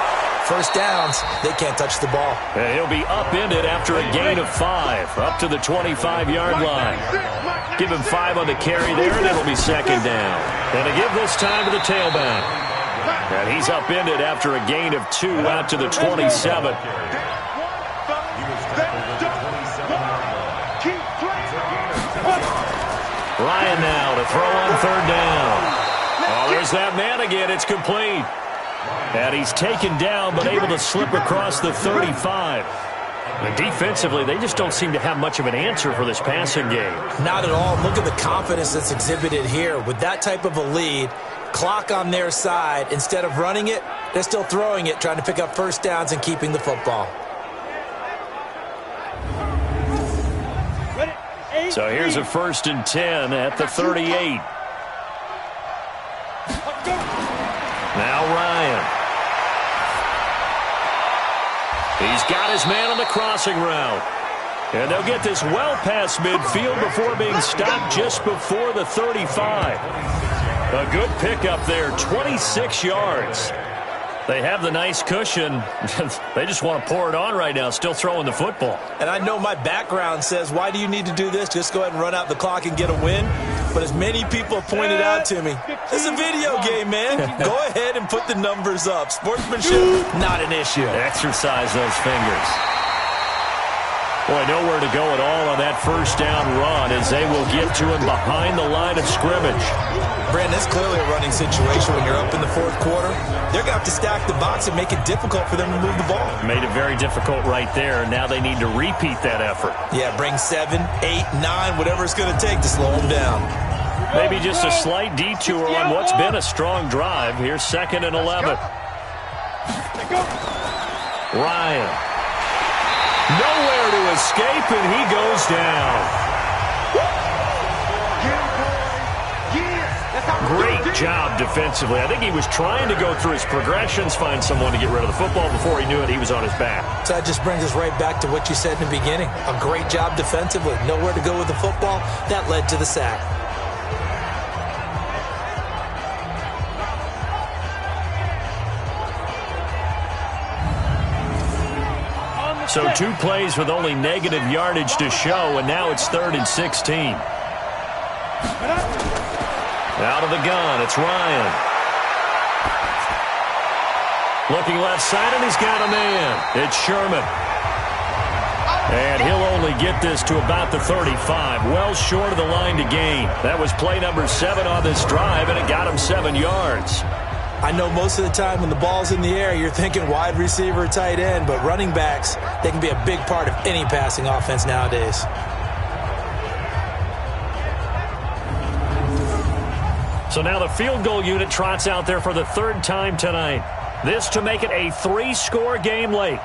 [SPEAKER 2] first downs, they can't touch the ball.
[SPEAKER 1] And he'll be upended after a gain of 5, up to the 25-yard line. Give him 5 on the carry there, and it'll be 2nd down. And to give this time to the tailback. And he's upended after a gain of 2 out to the 27. Ryan now to throw on 3rd down. Oh, there's that man again. It's complete. And he's taken down, but able to slip across the 35. And defensively, they just don't seem to have much of an answer for this passing game.
[SPEAKER 2] Not at all. Look at the confidence that's exhibited here. With that type of a lead, clock on their side, instead of running it, they're still throwing it, trying to pick up first downs and keeping the football.
[SPEAKER 1] So here's a 1st and 10 at the 38. Now Ryan. He's got his man on the crossing route. And they'll get this well past midfield before being stopped just before the 35. A good pickup there, 26 yards. They have the nice cushion. They just want to pour it on right now, still throwing the football.
[SPEAKER 2] And I know my background says, why do you need to do this? Just go ahead and run out the clock and get a win. But as many people have pointed out to me, it's a video game, man. Go ahead and put the numbers up. Sportsmanship, not an issue.
[SPEAKER 1] Exercise those fingers. Boy, nowhere to go at all on that first down run as they will get to him behind the line of scrimmage.
[SPEAKER 2] Brandon, it's clearly a running situation when you're up in the fourth quarter. They're going to have to stack the box and make it difficult for them to move the ball.
[SPEAKER 1] Made it very difficult right there. Now they need to repeat that effort.
[SPEAKER 2] Yeah, bring 7, 8, 9, whatever it's going to take to slow them down.
[SPEAKER 1] Maybe just a slight detour on what's been a strong drive. Here's 2nd and 11. Ryan. Nowhere to escape, and he goes down. Great job defensively. I think he was trying to go through his progressions, find someone to get rid of the football. Before he knew it, he was on his back.
[SPEAKER 2] So that just brings us right back to what you said in the beginning. A great job defensively. Nowhere to go with the football. That led to the sack.
[SPEAKER 1] So 2 plays with only negative yardage to show, and now it's 3rd and 16. Out of the gun, it's Ryan. Looking left side, and he's got a man. It's Sherman. And he'll only get this to about the 35, well short of the line to gain. That was play number 7 on this drive, and it got him 7 yards.
[SPEAKER 2] I know most of the time when the ball's in the air, you're thinking wide receiver, tight end, but running backs, they can be a big part of any passing offense nowadays.
[SPEAKER 1] So now the field goal unit trots out there for the 3rd time tonight. This to make it a 3-score game late.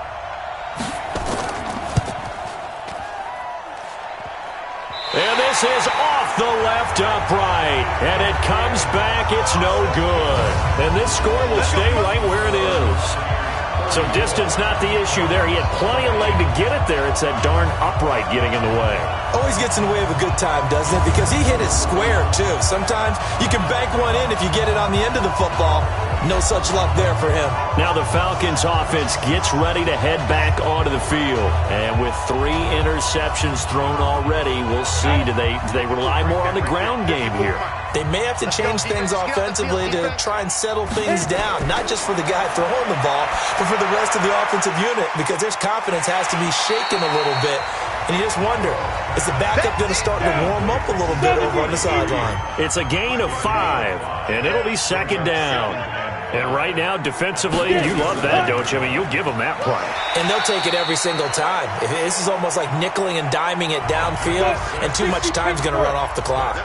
[SPEAKER 1] And this is off the left upright. And it comes back. It's no good. And this score will stay right where it is. So distance not the issue there. He had plenty of leg to get it there. It's that darn upright getting in the way.
[SPEAKER 2] Always gets in the way of a good time, doesn't it? Because he hit it square, too. Sometimes you can bank one in if you get it on the end of the football. No such luck there for him.
[SPEAKER 1] Now the Falcons offense gets ready to head back onto the field. And with 3 interceptions thrown already, we'll see. Do they rely more on the ground game here?
[SPEAKER 2] They may have to change things offensively to try and settle things down. Not just for the guy throwing the ball, but for the rest of the offensive unit. Because their confidence has to be shaken a little bit. And you just wonder, is the backup going to start to warm up a little bit over on the sideline?
[SPEAKER 1] It's a gain of 5, and it'll be 2nd down. And right now, defensively, you love that, don't you? I mean, you'll give them that play.
[SPEAKER 2] And they'll take it every single time. This is almost like nickeling and diming it downfield, and too much time's going to run off the clock.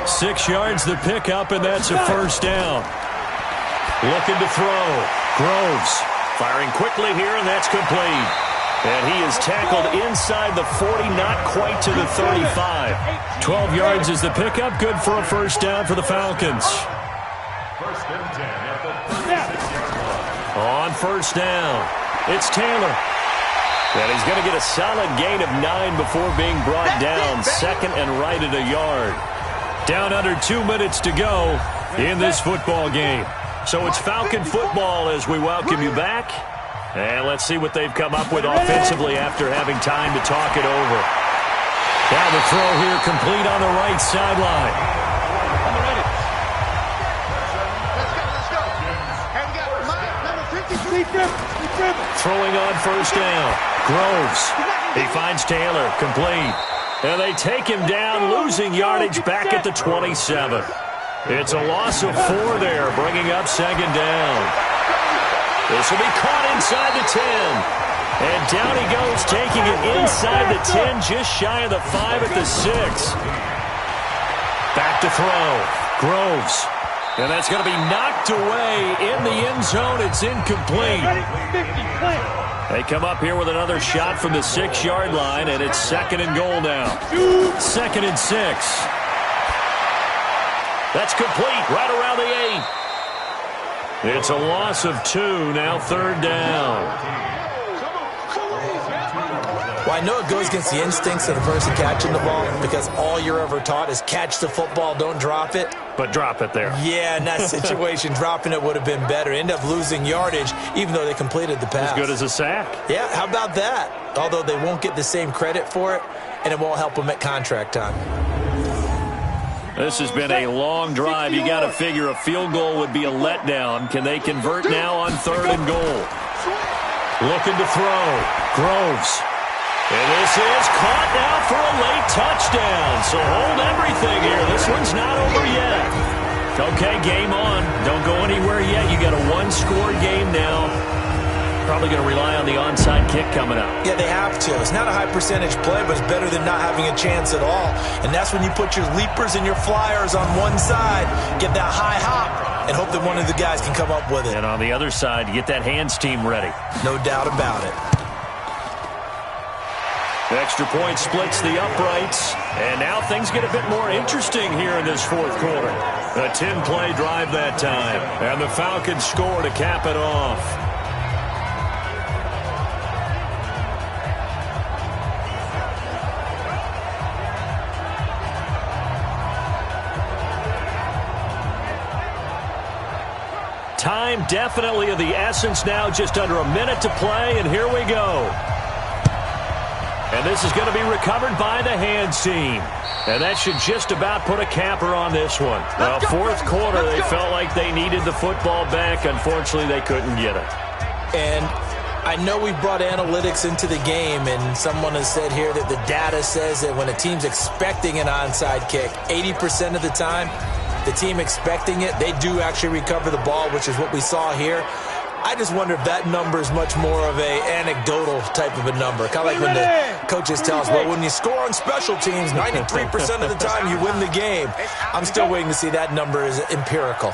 [SPEAKER 1] 6 yards the pickup, and that's a 1st down. Looking to throw. Groves firing quickly here, and that's complete. And he is tackled inside the 40, not quite to the 35. 12 yards is the pickup. Good for a 1st down for the Falcons.
[SPEAKER 4] 1st and 10 at the 36-yard line.
[SPEAKER 1] On 1st down, it's Taylor. And he's going to get a solid gain of 9 before being brought down. 2nd and right at a yard. Down under 2 minutes to go in this football game. So it's Falcon football as we welcome you back. And let's see what they've come up with offensively after having time to talk it over. Now the throw here complete on the right sideline. Throwing on 1st down. Groves. He finds Taylor. Complete. And they take him down, losing yardage back at the 27. It's a loss of 4 there, bringing up 2nd down. This will be caught inside the 10. And down he goes, taking it inside the 10, just shy of the 5 at the 6. Back to throw. Groves. And that's going to be knocked away in the end zone. It's incomplete. They come up here with another shot from the 6-yard line, and it's 2nd and goal now. 2nd and 6. That's complete right around the 8. It's a loss of 2, now 3rd down.
[SPEAKER 2] Well, I know it goes against the instincts of the person catching the ball because all you're ever taught is catch the football, don't drop it.
[SPEAKER 1] But drop it there.
[SPEAKER 2] Yeah, in that situation, dropping it would have been better. End up losing yardage, even though they completed the pass.
[SPEAKER 1] As good as a sack.
[SPEAKER 2] Yeah, how about that? Although they won't get the same credit for it, and it won't help them at contract time.
[SPEAKER 1] This has been a long drive. You got to figure a field goal would be a letdown. Can they convert now on 3rd and goal? Looking to throw. Groves. And this is caught now for a late touchdown. So hold everything here. This one's not over yet. Okay, game on. Don't go anywhere yet. You got a 1-score game now. Probably going to rely on the onside kick coming up.
[SPEAKER 2] Yeah, they have to. It's not a high percentage play, but it's better than not having a chance at all. And that's when you put your leapers and your flyers on one side, get that high hop, and hope that one of the guys can come up with it.
[SPEAKER 1] And on the other side, you get that hands team ready.
[SPEAKER 2] No doubt about it.
[SPEAKER 1] Extra point splits the uprights, and now things get a bit more interesting here in this 4th quarter. A 10-play drive that time, and the Falcons score to cap it off. Time definitely of the essence now, just under a minute to play, and here we go. And this is going to be recovered by the hands team. And that should just about put a capper on this one. Well, 4th quarter, they felt like they needed the football back. Unfortunately, they couldn't get it.
[SPEAKER 2] And I know we brought analytics into the game, and someone has said here that the data says that when a team's expecting an onside kick, 80% of the time, the team expecting it, they do actually recover the ball, which is what we saw here. I just wonder if that number is much more of a anecdotal type of a number. Kind of like when the coaches tell us, well, when you score on special teams, 93% of the time you win the game. I'm still waiting to see that number is empirical.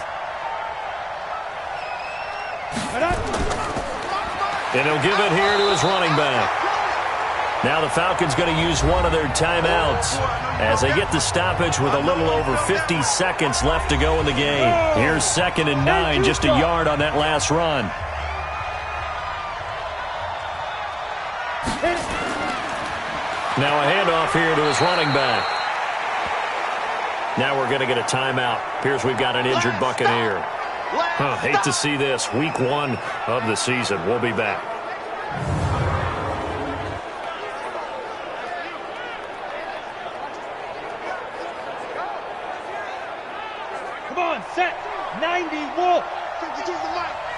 [SPEAKER 1] And he'll give it here to his running back. Now the Falcons going to use one of their timeouts as they get the stoppage with a little over 50 seconds left to go in the game. Here's 2nd and 9, just a yard on that last run. Now a handoff here to his running back. Now we're going to get a timeout. Appears we've got an injured Buccaneer. Hate to see this. Week 1 of the season. We'll be back.
[SPEAKER 3] Come on, set. 90, Wolf.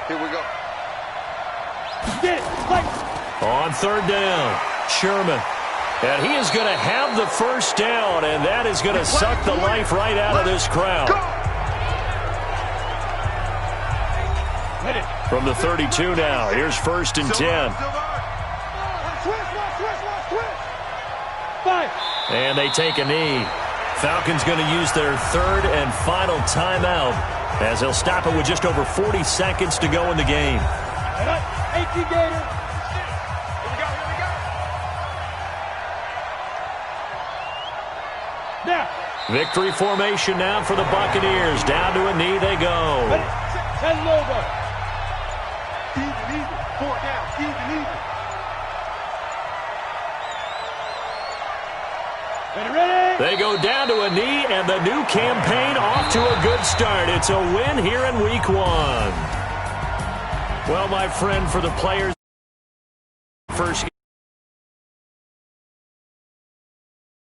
[SPEAKER 5] Here we go.
[SPEAKER 3] Get it. Play.
[SPEAKER 1] On 3rd down, Sherman. And he is going to have the first down, and that is going to suck the life right out of this crowd. From the 32 now, here's 1st and 10. And they take a knee. Falcons going to use their 3rd and final timeout as they'll stop it with just over 40 seconds to go in the game.
[SPEAKER 3] 18 Gator. Now.
[SPEAKER 1] Victory formation now for the Buccaneers. Down to a knee they go.
[SPEAKER 3] 10 Lobo.
[SPEAKER 5] Easy. 4 down. Easy.
[SPEAKER 3] Ready?
[SPEAKER 1] They go down to a knee, and the new campaign off to a good start. It's a win here in Week 1. Well, my friend, for the players, first